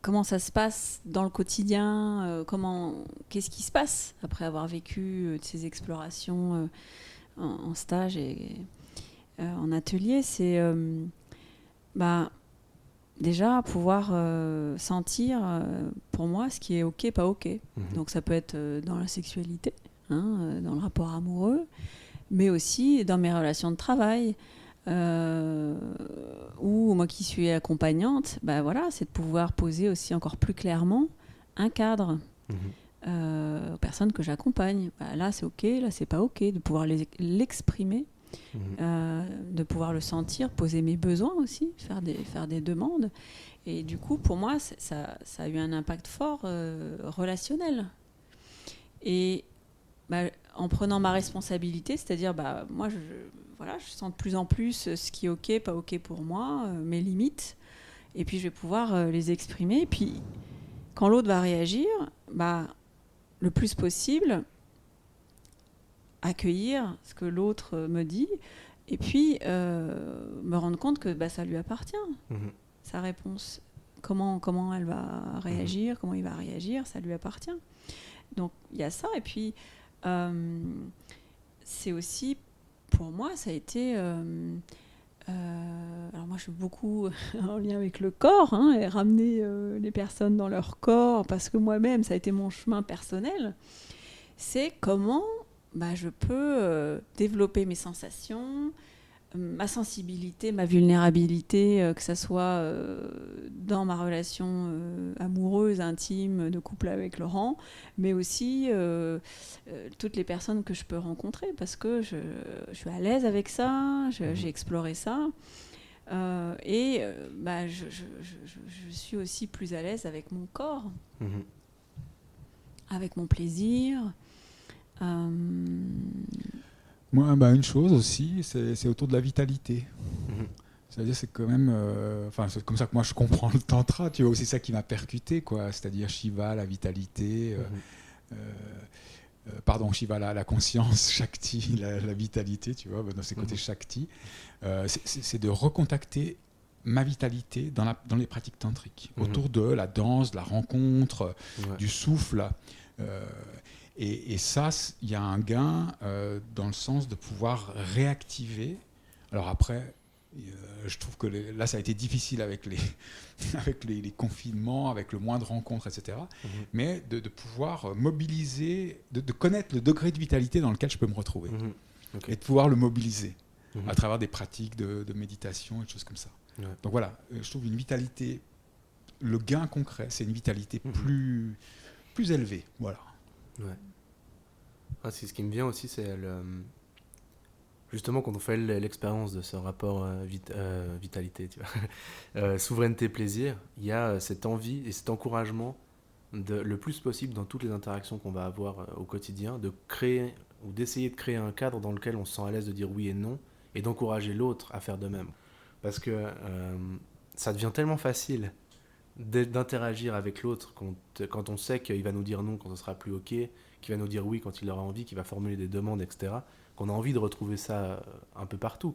comment ça se passe dans le quotidien, qu'est-ce qui se passe après avoir vécu ces explorations en stage et en atelier, c'est déjà pouvoir sentir pour moi ce qui est ok, pas ok. Donc ça peut être dans la sexualité, dans le rapport amoureux, mais aussi dans mes relations de travail. Ou moi qui suis accompagnante, c'est de pouvoir poser aussi encore plus clairement un cadre aux personnes que j'accompagne. Là c'est ok, là c'est pas ok, de pouvoir l'exprimer, de pouvoir le sentir, poser mes besoins aussi, faire des demandes. Et du coup pour moi ça a eu un impact fort relationnel. Et en prenant ma responsabilité, c'est-à-dire moi je sens de plus en plus ce qui est ok, pas ok pour moi, mes limites, et puis je vais pouvoir les exprimer. Et puis quand l'autre va réagir, le plus possible, accueillir ce que l'autre me dit, et puis me rendre compte que ça lui appartient, sa réponse. Comment elle va réagir, comment il va réagir, ça lui appartient. Donc il y a ça, et puis c'est aussi, pour moi, ça a été... alors moi, je suis beaucoup en lien avec le corps, et ramener les personnes dans leur corps, parce que moi-même, ça a été mon chemin personnel. C'est comment je peux développer mes sensations, ma sensibilité, ma vulnérabilité, que ça soit dans ma relation amoureuse, intime, de couple avec Laurent, mais aussi toutes les personnes que je peux rencontrer, parce que je suis à l'aise avec ça, j'ai exploré ça, et je suis aussi plus à l'aise avec mon corps, avec mon plaisir. Moi, une chose aussi, c'est autour de la vitalité. C'est-à-dire, c'est quand même... c'est comme ça que moi, je comprends le tantra. Tu vois, aussi ça qui m'a percuté, quoi. C'est-à-dire Shiva, la vitalité... Shiva, la conscience, Shakti, la vitalité, tu vois, dans ces côtés Shakti. C'est de recontacter ma vitalité dans les pratiques tantriques. Autour de la danse, de la rencontre, du souffle... Et ça, il y a un gain dans le sens de pouvoir réactiver. Alors après, je trouve que là, ça a été difficile avec les confinements, avec le moins de rencontres, etc. Mais de pouvoir mobiliser, de connaître le degré de vitalité dans lequel je peux me retrouver. Et de pouvoir le mobiliser à travers des pratiques de méditation et des choses comme ça. Donc voilà, je trouve une vitalité, le gain concret, c'est une vitalité plus élevée. Voilà. Ouais. C'est ce qui me vient aussi, c'est justement quand on fait l'expérience de ce rapport vitalité, tu vois, souveraineté, plaisir, il y a cette envie et cet encouragement le plus possible dans toutes les interactions qu'on va avoir au quotidien, de créer ou d'essayer de créer un cadre dans lequel on se sent à l'aise de dire oui et non, et d'encourager l'autre à faire de même. Parce que ça devient tellement facile d'interagir avec l'autre quand on sait qu'il va nous dire non quand ce sera plus ok, qu'il va nous dire oui quand il aura envie, qu'il va formuler des demandes, etc. Qu'on a envie de retrouver ça un peu partout.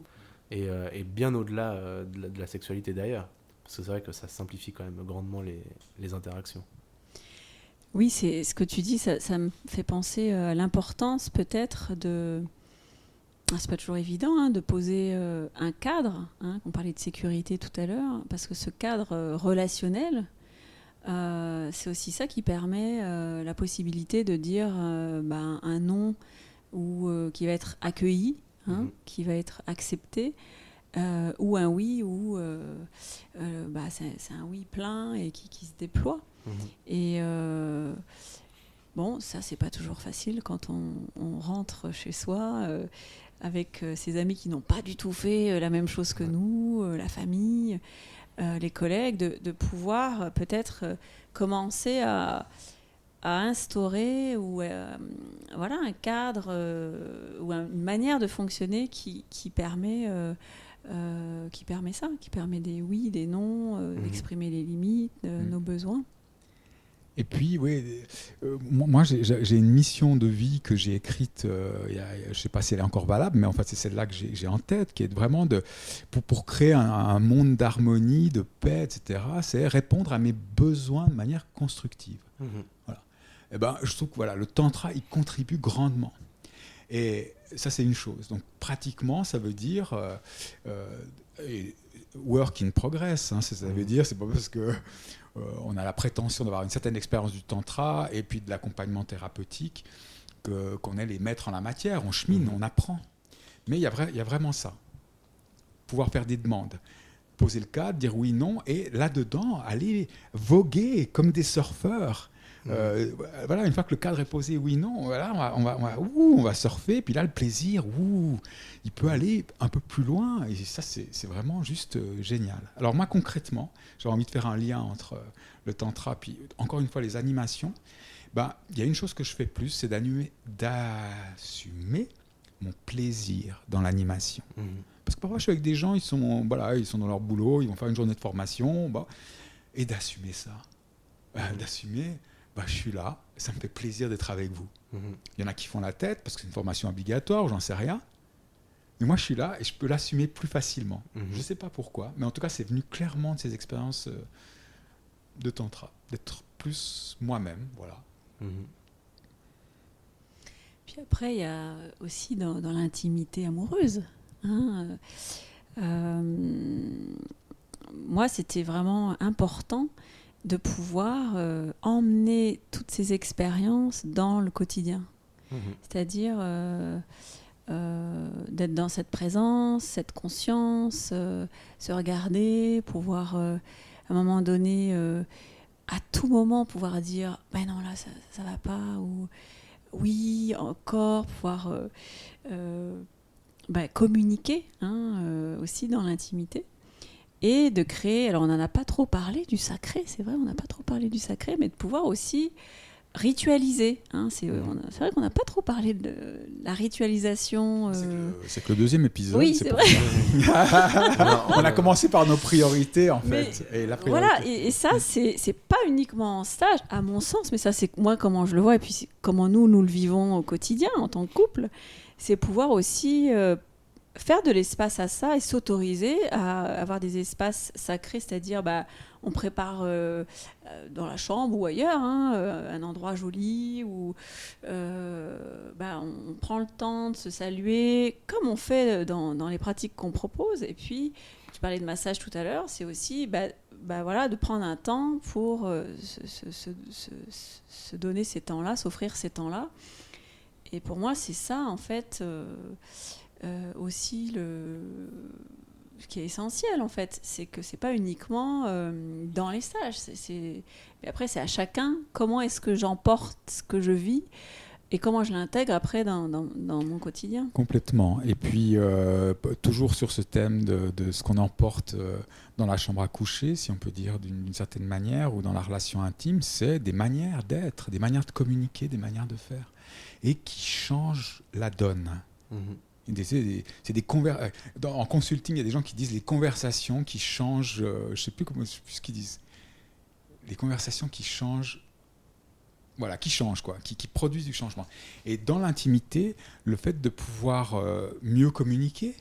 Et bien au-delà de la sexualité d'ailleurs. Parce que c'est vrai que ça simplifie quand même grandement les interactions. Oui, c'est ce que tu dis, ça me fait penser à l'importance peut-être de... C'est pas toujours évident de poser un cadre, on parlait de sécurité tout à l'heure, parce que ce cadre relationnel, c'est aussi ça qui permet la possibilité de dire un non ou qui va être accueilli, qui va être accepté, ou un oui, ou c'est un oui plein et qui se déploie. Et bon, ça c'est pas toujours facile quand on rentre chez soi avec ses amis qui n'ont pas du tout fait la même chose que nous, la famille, les collègues, de pouvoir peut-être commencer à instaurer ou un cadre ou une manière de fonctionner qui permet ça, qui permet des oui, des non, d'exprimer les limites, nos besoins. Et puis, moi, j'ai une mission de vie que j'ai écrite, je ne sais pas si elle est encore valable, mais en fait, c'est celle-là que j'ai en tête, qui est vraiment pour créer un monde d'harmonie, de paix, etc. C'est répondre à mes besoins de manière constructive. Voilà. Et je trouve que le tantra, il contribue grandement. Et ça, c'est une chose. Donc, pratiquement, ça veut dire work in progress. Ça veut dire, c'est pas parce que on a la prétention d'avoir une certaine expérience du tantra et puis de l'accompagnement thérapeutique qu'on est les maîtres en la matière. On chemine, on apprend. Mais il y a vraiment ça. Pouvoir faire des demandes, poser le cadre, dire oui, non, et là-dedans, aller voguer comme des surfeurs. Une fois que le cadre est posé, oui, non, on va surfer, puis là, le plaisir, il peut aller un peu plus loin, et ça, c'est vraiment juste génial. Alors moi, concrètement, j'ai envie de faire un lien entre le tantra, puis encore une fois, les animations. Il y a une chose que je fais plus, c'est d'assumer mon plaisir dans l'animation. Parce que parfois, je suis avec des gens, ils sont dans leur boulot, ils vont faire une journée de formation, et d'assumer ça, d'assumer... je suis là, ça me fait plaisir d'être avec vous. Il y en a qui font la tête parce que c'est une formation obligatoire, j'en sais rien. Mais moi, je suis là et je peux l'assumer plus facilement. Je ne sais pas pourquoi, mais en tout cas, c'est venu clairement de ces expériences de tantra, d'être plus moi-même, voilà. Puis après, il y a aussi dans l'intimité amoureuse. Moi, c'était vraiment important de pouvoir emmener toutes ces expériences dans le quotidien. C'est-à-dire d'être dans cette présence, cette conscience, se regarder, pouvoir à un moment donné, à tout moment, pouvoir dire « non, là, ça va pas » ou « oui, encore », pouvoir communiquer aussi dans l'intimité. Et de créer, alors on n'en a pas trop parlé du sacré, c'est vrai, on n'a pas trop parlé du sacré, mais de pouvoir aussi ritualiser. C'est vrai qu'on n'a pas trop parlé de la ritualisation. C'est que le deuxième épisode. Oui, c'est vrai. On a commencé par nos priorités, en fait. Et la priorité. Voilà, et ça, c'est pas uniquement en stage, à mon sens, mais ça, c'est moi comment je le vois, et puis comment nous le vivons au quotidien en tant que couple, c'est pouvoir aussi... faire de l'espace à ça et s'autoriser à avoir des espaces sacrés, c'est-à-dire on prépare dans la chambre ou ailleurs un endroit joli où on prend le temps de se saluer comme on fait dans les pratiques qu'on propose. Et puis, tu parlais de massage tout à l'heure, c'est aussi de prendre un temps pour se donner ces temps-là, s'offrir ces temps-là. Et pour moi, c'est ça, en fait... aussi ce qui est essentiel en fait, c'est que c'est pas uniquement dans les stages, mais après c'est à chacun comment est-ce que j'emporte ce que je vis et comment je l'intègre après dans mon quotidien. Complètement. Et puis toujours sur ce thème de ce qu'on emporte dans la chambre à coucher, si on peut dire d'une certaine manière, ou dans la relation intime, c'est des manières d'être, des manières de communiquer, des manières de faire, et qui changent la donne. En consulting, il y a des gens qui disent les conversations qui changent, je ne sais plus ce qu'ils disent, les conversations qui changent, voilà, qui produisent du changement. Et dans l'intimité, le fait de pouvoir mieux communiquer,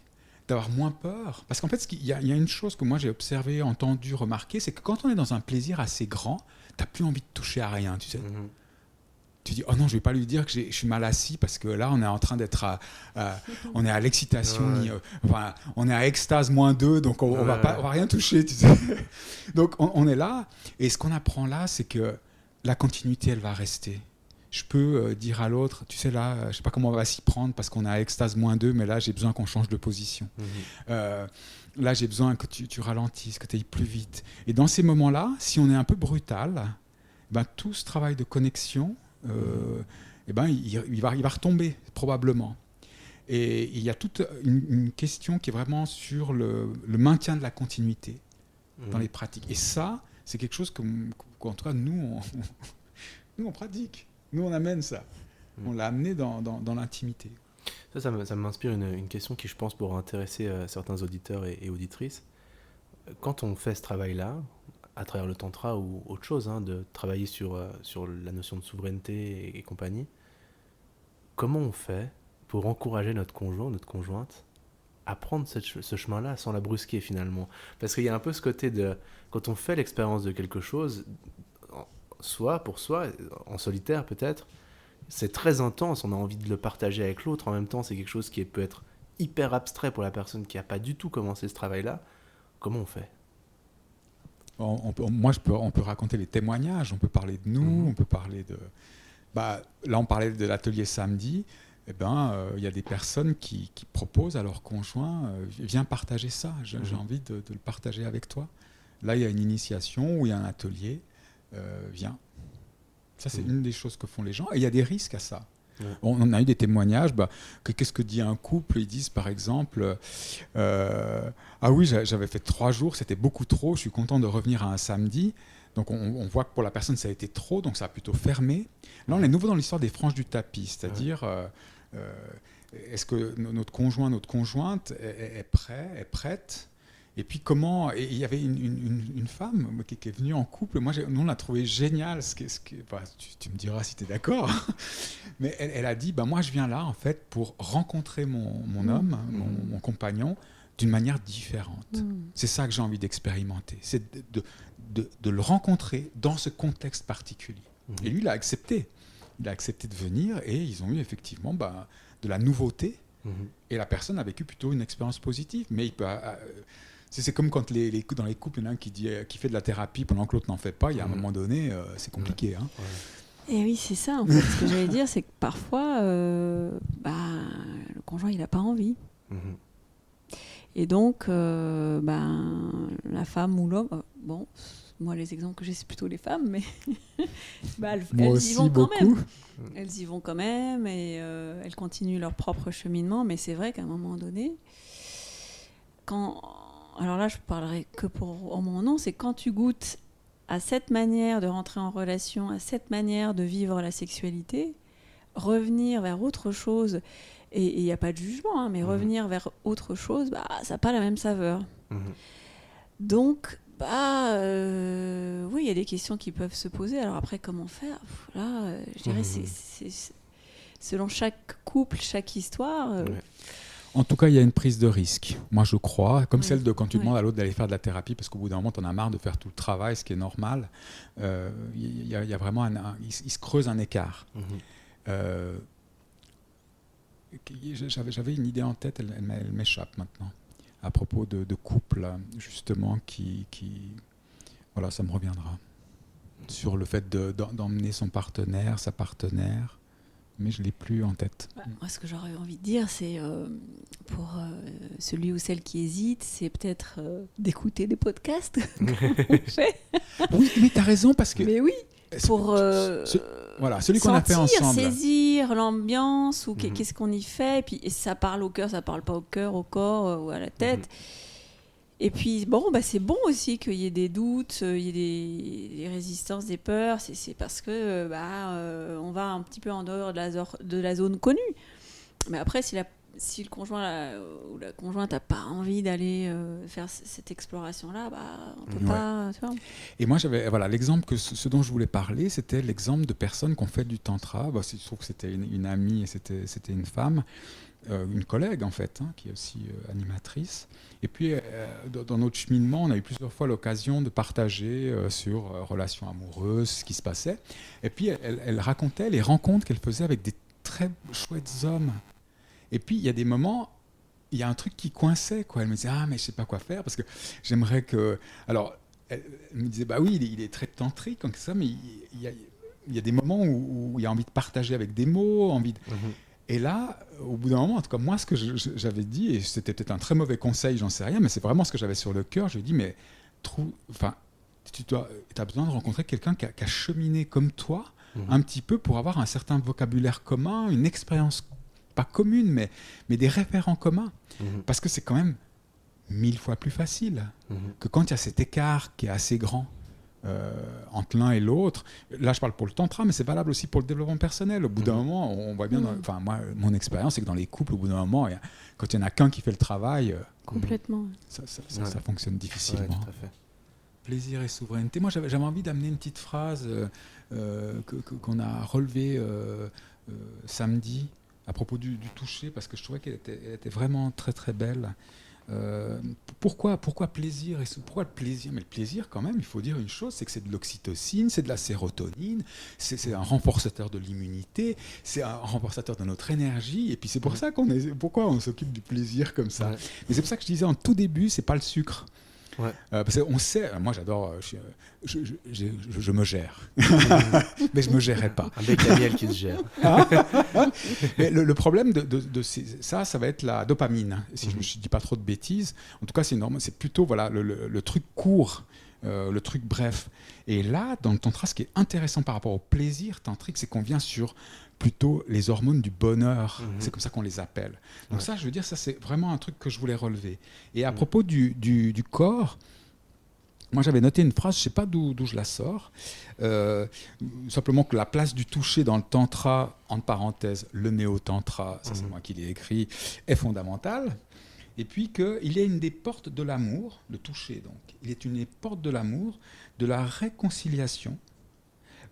d'avoir moins peur. Parce qu'en fait, il y a une chose que moi j'ai observé, entendu, remarqué, c'est que quand on est dans un plaisir assez grand, t'as plus envie de toucher à rien, tu sais. Tu dis, oh non, je vais pas lui dire que je suis mal assis parce que là, on est en train d'être on est à l'excitation, on est à extase -2, donc on va rien toucher, tu sais. Donc on est là, et ce qu'on apprend là, c'est que la continuité, elle va rester. Je peux dire à l'autre, tu sais là, je sais pas comment on va s'y prendre parce qu'on est à extase -2, mais là, j'ai besoin qu'on change de position. Là, j'ai besoin que tu ralentisses, que tu ailles plus vite. Et dans ces moments-là, si on est un peu brutal, tout ce travail de connexion, il va retomber probablement. Et il y a toute une question qui est vraiment sur le maintien de la continuité dans les pratiques. Et ça, c'est quelque chose qu'en tout cas, nous, on pratique. Nous, on amène ça. On l'a amené dans l'intimité. Ça m'inspire une question qui, je pense, pourra intéresser certains auditeurs et auditrices. Quand on fait ce travail-là, à travers le tantra ou autre chose, de travailler sur la notion de souveraineté et compagnie, comment on fait pour encourager notre conjoint, notre conjointe, à prendre ce chemin-là sans la brusquer finalement? Parce qu'il y a un peu ce côté de, quand on fait l'expérience de quelque chose, pour soi, en solitaire peut-être, c'est très intense, on a envie de le partager avec l'autre, en même temps c'est quelque chose qui peut être hyper abstrait pour la personne qui n'a pas du tout commencé ce travail-là. Comment on fait? On peut raconter les témoignages, on peut parler de nous, on peut parler de... là, on parlait de l'atelier samedi. Y a des personnes qui proposent à leur conjoint, viens partager ça, j'ai envie de le partager avec toi. Là, il y a une initiation ou il y a un atelier, viens. Ça, c'est une des choses que font les gens. Et il y a des risques à ça. On a eu des témoignages. Qu'est-ce que dit un couple? Ils disent par exemple, ah oui, j'avais fait 3 jours, c'était beaucoup trop, je suis content de revenir à un samedi. Donc on voit que pour la personne ça a été trop, donc ça a plutôt fermé. Là on est nouveau dans l'histoire des franges du tapis, c'est-à-dire est-ce que notre conjoint, notre conjointe est prête? Et puis comment... Et il y avait une femme qui est venue en couple. Nous, on l'a trouvé génial. Tu me diras si tu es d'accord. Mais elle a dit, moi, je viens là, en fait, pour rencontrer mon homme, mon compagnon, d'une manière différente. C'est ça que j'ai envie d'expérimenter. C'est de le rencontrer dans ce contexte particulier. Et lui, il a accepté. Il a accepté de venir et ils ont eu effectivement de la nouveauté. Et la personne a vécu plutôt une expérience positive. Mais il peut... C'est comme quand dans les couples, il y en a un qui fait de la thérapie pendant que l'autre n'en fait pas. Il y a un moment donné, c'est compliqué. Et oui, c'est ça. En fait. Ce que j'allais dire, c'est que parfois, le conjoint, il n'a pas envie. Et donc, la femme ou l'homme... moi, les exemples que j'ai, c'est plutôt les femmes, mais elles y vont quand même. Elles y vont quand même et elles continuent leur propre cheminement. Mais c'est vrai qu'à un moment donné, alors là, je parlerai que en mon nom, c'est quand tu goûtes à cette manière de rentrer en relation, à cette manière de vivre la sexualité, revenir vers autre chose, et il n'y a pas de jugement, mais revenir vers autre chose, ça n'a pas la même saveur. Donc, oui, il y a des questions qui peuvent se poser. Alors après, comment faire? Là, je dirais, c'est selon chaque couple, chaque histoire... En tout cas, il y a une prise de risque, moi je crois, comme celle de quand tu demandes à l'autre d'aller faire de la thérapie, parce qu'au bout d'un moment, tu en as marre de faire tout le travail, ce qui est normal. Il y a vraiment il se creuse un écart. J'avais une idée en tête, elle m'échappe maintenant, à propos de couples, justement, qui voilà, ça me reviendra. Sur le fait d'emmener son partenaire, sa partenaire, mais je ne l'ai plus en tête. Moi, ce que j'aurais envie de dire, c'est pour celui ou celle qui hésite, c'est peut-être d'écouter des podcasts qu'on fait. Oui, mais tu as raison, parce que... Mais oui, pour celui qu'on a fait ensemble. Saisir l'ambiance, ou qu'est-ce qu'on y fait, et ça parle au cœur, ça parle pas au cœur, au corps ou à la tête. Et puis, c'est bon aussi qu'il y ait des doutes, il y ait des résistances, des peurs. C'est parce que on va un petit peu en dehors de la zone connue. Mais après, si si le conjoint ou la conjointe n'a pas envie d'aller faire cette exploration-là, on peut pas. Tu vois. Et moi, j'avais l'exemple ce dont je voulais parler, c'était l'exemple de personnes qui ont fait du tantra. Je trouve que c'était une amie et c'était une femme. Une collègue en fait, qui est aussi animatrice. Et puis dans notre cheminement, on a eu plusieurs fois l'occasion de partager sur relations amoureuses, ce qui se passait. Et puis elle racontait les rencontres qu'elle faisait avec des très chouettes hommes. Et puis il y a des moments, il y a un truc qui coinçait, quoi. Elle me disait mais je sais pas quoi faire parce que j'aimerais que. Alors elle me disait oui, il est très tantrique comme ça, mais il y a des moments où il y a envie de partager avec des mots, envie de. Et là, au bout d'un moment, en tout cas, moi, ce que j'avais dit, et c'était peut-être un très mauvais conseil, j'en sais rien, mais c'est vraiment ce que j'avais sur le cœur, je lui ai dit, mais tu as besoin de rencontrer quelqu'un qui a cheminé comme toi, un petit peu, pour avoir un certain vocabulaire commun, une expérience, pas commune, mais des référents communs. Parce que c'est quand même 1000 fois plus facile que quand il y a cet écart qui est assez grand. Entre l'un et l'autre. Là, je parle pour le tantra, mais c'est valable aussi pour le développement personnel. Au bout d'un moment, on voit bien. Moi, mon expérience, c'est que dans les couples, au bout d'un moment, quand il n'y en a qu'un qui fait le travail, complètement, ça fonctionne difficilement. Ouais, tout à fait. Plaisir et souveraineté. Moi, j'avais envie d'amener une petite phrase qu'on a relevée samedi à propos du toucher, parce que je trouvais qu'elle était vraiment très très belle. Pourquoi plaisir et pourquoi le plaisir? Mais le plaisir, quand même, il faut dire une chose, c'est que c'est de l'oxytocine, c'est de la sérotonine, c'est un renforçateur de l'immunité, c'est un renforçateur de notre énergie, et puis c'est pour ça pourquoi on s'occupe du plaisir comme ça. Mais c'est pour ça que je disais en tout début, c'est pas le sucre. Parce qu'on sait, moi j'adore, je me gère, mais je me gérerai pas. Un bec à miel qui se gère. Mais le problème de ça va être la dopamine, si je ne dis pas trop de bêtises. En tout cas, c'est normal, c'est plutôt le truc court, le truc bref. Et là, dans le tantra, ce qui est intéressant par rapport au plaisir tantrique, c'est qu'on vient sur plutôt les hormones du bonheur. C'est comme ça qu'on les appelle. Donc ça, je veux dire, ça c'est vraiment un truc que je voulais relever. Et à propos du corps, moi j'avais noté une phrase, je ne sais pas d'où je la sors, simplement que la place du toucher dans le tantra, entre parenthèses, le néo-tantra, ça c'est moi qui l'ai écrit, est fondamentale. Et puis qu'il est une des portes de l'amour, le toucher donc, il est une des portes de l'amour, de la réconciliation,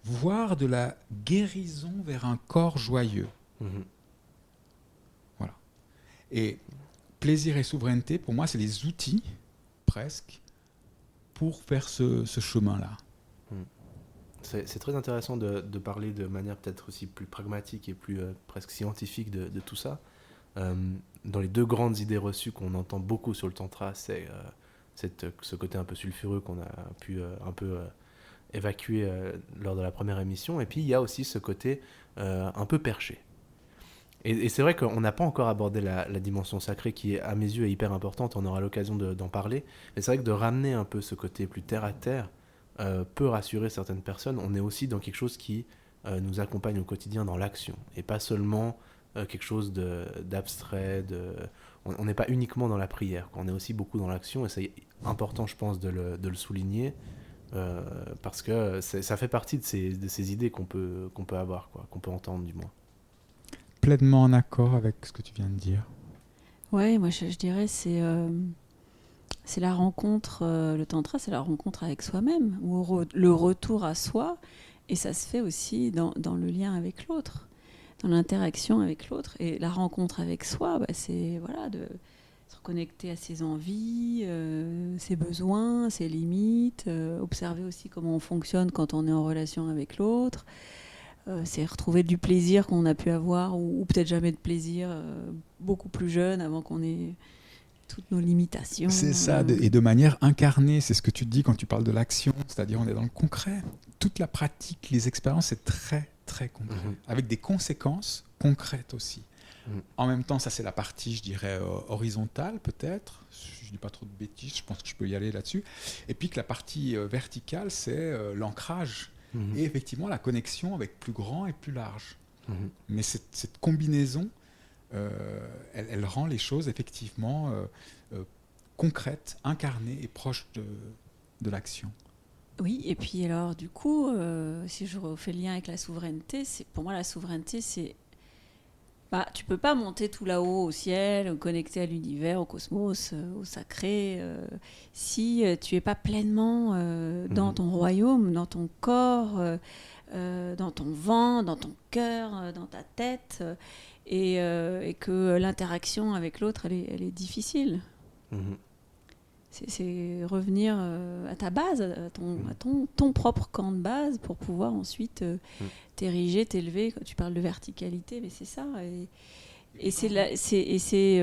voire de la guérison vers un corps joyeux. Voilà. Et plaisir et souveraineté, pour moi, c'est les outils, presque, pour faire ce chemin-là. C'est très intéressant de parler de manière peut-être aussi plus pragmatique et plus presque scientifique de tout ça. Dans les deux grandes idées reçues qu'on entend beaucoup sur le tantra, c'est ce côté un peu sulfureux qu'on a pu un peu évacuer lors de la première émission, et puis il y a aussi ce côté un peu perché. Et c'est vrai qu'on n'a pas encore abordé la dimension sacrée qui, à mes yeux, est hyper importante, on aura l'occasion d'en parler, mais c'est vrai que de ramener un peu ce côté plus terre à terre peut rassurer certaines personnes. On est aussi dans quelque chose qui nous accompagne au quotidien dans l'action, et pas seulement quelque chose d'abstrait, on n'est pas uniquement dans la prière, on est aussi beaucoup dans l'action, et c'est important, je pense, de le souligner, parce que ça fait partie de ces idées qu'on peut avoir, qu'on peut entendre du moins. Pleinement en accord avec ce que tu viens de dire. Ouais, moi je dirais c'est la rencontre, le tantra, c'est la rencontre avec soi-même, ou le retour à soi, et ça se fait aussi dans le lien avec l'autre, dans l'interaction avec l'autre, et la rencontre avec soi, c'est de se reconnecter à ses envies, ses besoins, ses limites, observer aussi comment on fonctionne quand on est en relation avec l'autre. C'est retrouver du plaisir qu'on a pu avoir, ou peut-être jamais de plaisir, beaucoup plus jeune, avant qu'on ait toutes nos limitations. C'est ça, et de manière incarnée, c'est ce que tu dis quand tu parles de l'action, c'est-à-dire on est dans le concret. Toute la pratique, les expériences, c'est très très concret, avec des conséquences concrètes aussi. En même temps, ça c'est la partie, je dirais, horizontale peut-être, je ne dis pas trop de bêtises, je pense que je peux y aller là-dessus, et puis que la partie verticale, c'est l'ancrage, et effectivement la connexion avec plus grand et plus large. Mais cette combinaison, elle rend les choses effectivement concrètes, incarnées et proches de l'action. Oui, et puis alors du coup, si je refais le lien avec la souveraineté, pour moi la souveraineté, c'est Tu peux pas monter tout là-haut au ciel, connecté à l'univers, au cosmos, au sacré, si tu es pas pleinement dans ton royaume, dans ton corps, dans ton ventre, dans ton cœur, dans ta tête, et que l'interaction avec l'autre, elle est difficile. Mhm. C'est revenir à ta base, à ton propre camp de base pour pouvoir ensuite t'ériger, t'élever. Quand tu parles de verticalité, mais c'est ça. Et c'est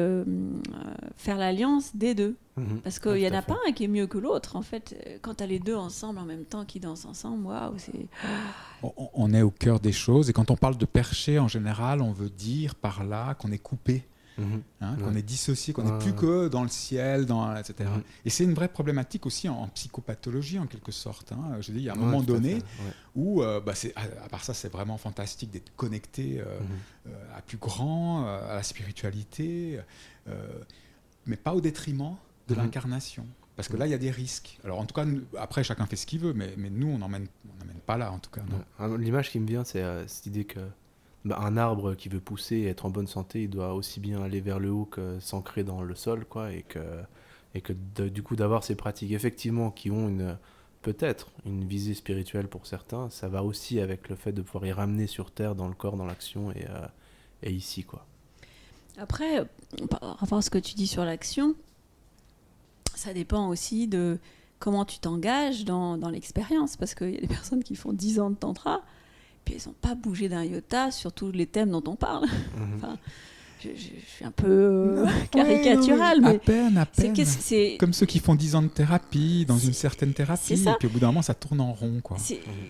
faire l'alliance des deux. Parce qu'il n'y en a pas un qui est mieux que l'autre. En fait, quand tu as les deux ensemble en même temps, qui dansent ensemble, waouh, c'est... On est au cœur des choses. Et quand on parle de perché, en général, on veut dire par là qu'on est coupé. Qu'on est dissocié, qu'on n'est plus que dans le ciel, etc. Et c'est une vraie problématique aussi en psychopathologie, en quelque sorte. Je dis, il y a un moment donné où, à part ça, c'est vraiment fantastique d'être connecté à plus grand, à la spiritualité, mais pas au détriment de l'incarnation. Parce que là, il y a des risques. Alors, en tout cas, après, chacun fait ce qu'il veut, mais nous, on n'emmène pas là, en tout cas. Non. L'image qui me vient, c'est cette idée que un arbre qui veut pousser et être en bonne santé, il doit aussi bien aller vers le haut que s'ancrer dans le sol, quoi, et que du coup d'avoir ces pratiques effectivement qui ont peut-être une visée spirituelle pour certains, ça va aussi avec le fait de pouvoir y ramener sur terre, dans le corps, dans l'action et ici, quoi. Après, par rapport à ce que tu dis sur l'action, ça dépend aussi de comment tu t'engages dans l'expérience, parce qu'il y a des personnes qui font 10 ans de tantra, puis elles n'ont pas bougé d'un iota sur tous les thèmes dont on parle. Enfin, je suis un peu caricaturale, mais... À peine. C'est comme ceux qui font 10 ans de thérapie, dans une certaine thérapie, et puis au bout d'un moment, ça tourne en rond, quoi.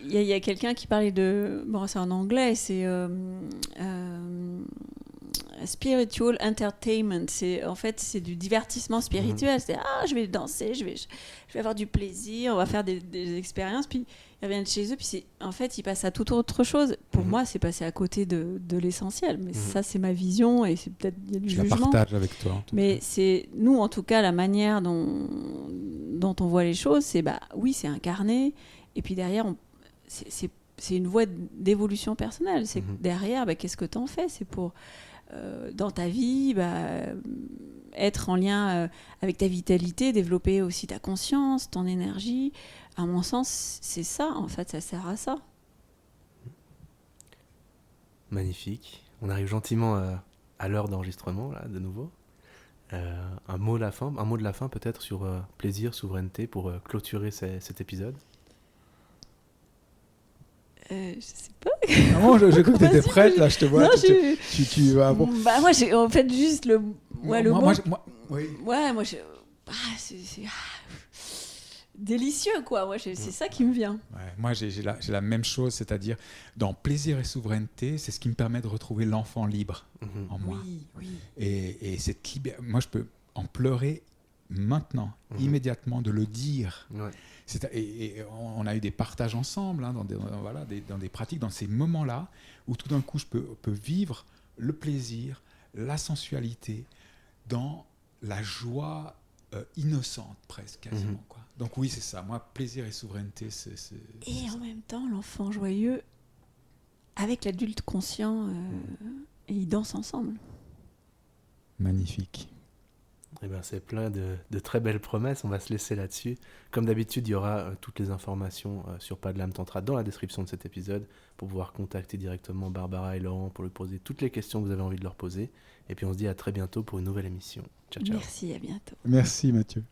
Il y a quelqu'un qui parlait de... Bon, c'est en anglais, c'est... spiritual entertainment, en fait c'est du divertissement spirituel. C'est je vais danser, je vais avoir du plaisir, on va faire des expériences, puis ils reviennent chez eux, puis en fait ils passent à toute autre chose. Pour moi, c'est passer à côté de l'essentiel, mais ça c'est ma vision et c'est peut-être il y a du jugement. Je la partage avec toi. Mais c'est nous en tout cas la manière dont on voit les choses, c'est oui, c'est incarné, et puis derrière c'est une voie d'évolution personnelle. C'est derrière, qu'est-ce que t'en fais? C'est pour dans ta vie, être en lien avec ta vitalité, développer aussi ta conscience, ton énergie. À mon sens, c'est ça, en fait, ça sert à ça. Magnifique. On arrive gentiment à l'heure d'enregistrement, là, de nouveau. Un mot de la fin peut-être sur plaisir, souveraineté, pour clôturer cet épisode. Je sais pas. Non, je crois que tu étais prête, là, je te vois. Non, tu vas bon. Moi, j'ai en fait juste le mot. C'est délicieux, quoi. Moi, c'est ça qui me vient. Ouais, moi, j'ai la même chose, c'est-à-dire, dans plaisir et souveraineté, c'est ce qui me permet de retrouver l'enfant libre en moi. Oui. Et moi, je peux en pleurer maintenant, immédiatement, de le dire. Ouais. Et on a eu des partages ensemble dans des pratiques, dans ces moments-là où tout d'un coup je peux vivre le plaisir, la sensualité dans la joie innocente presque quasiment, quoi. Donc oui, c'est ça, moi plaisir et souveraineté c'est et en même temps l'enfant joyeux avec l'adulte conscient et ils dansent ensemble. Magnifique. C'est plein de très belles promesses, on va se laisser là-dessus. Comme d'habitude, il y aura toutes les informations sur Pas de l'âme tantra dans la description de cet épisode pour pouvoir contacter directement Barbara et Laurent pour lui poser toutes les questions que vous avez envie de leur poser. Et puis on se dit à très bientôt pour une nouvelle émission. Ciao, ciao. Merci, à bientôt. Merci Mathieu.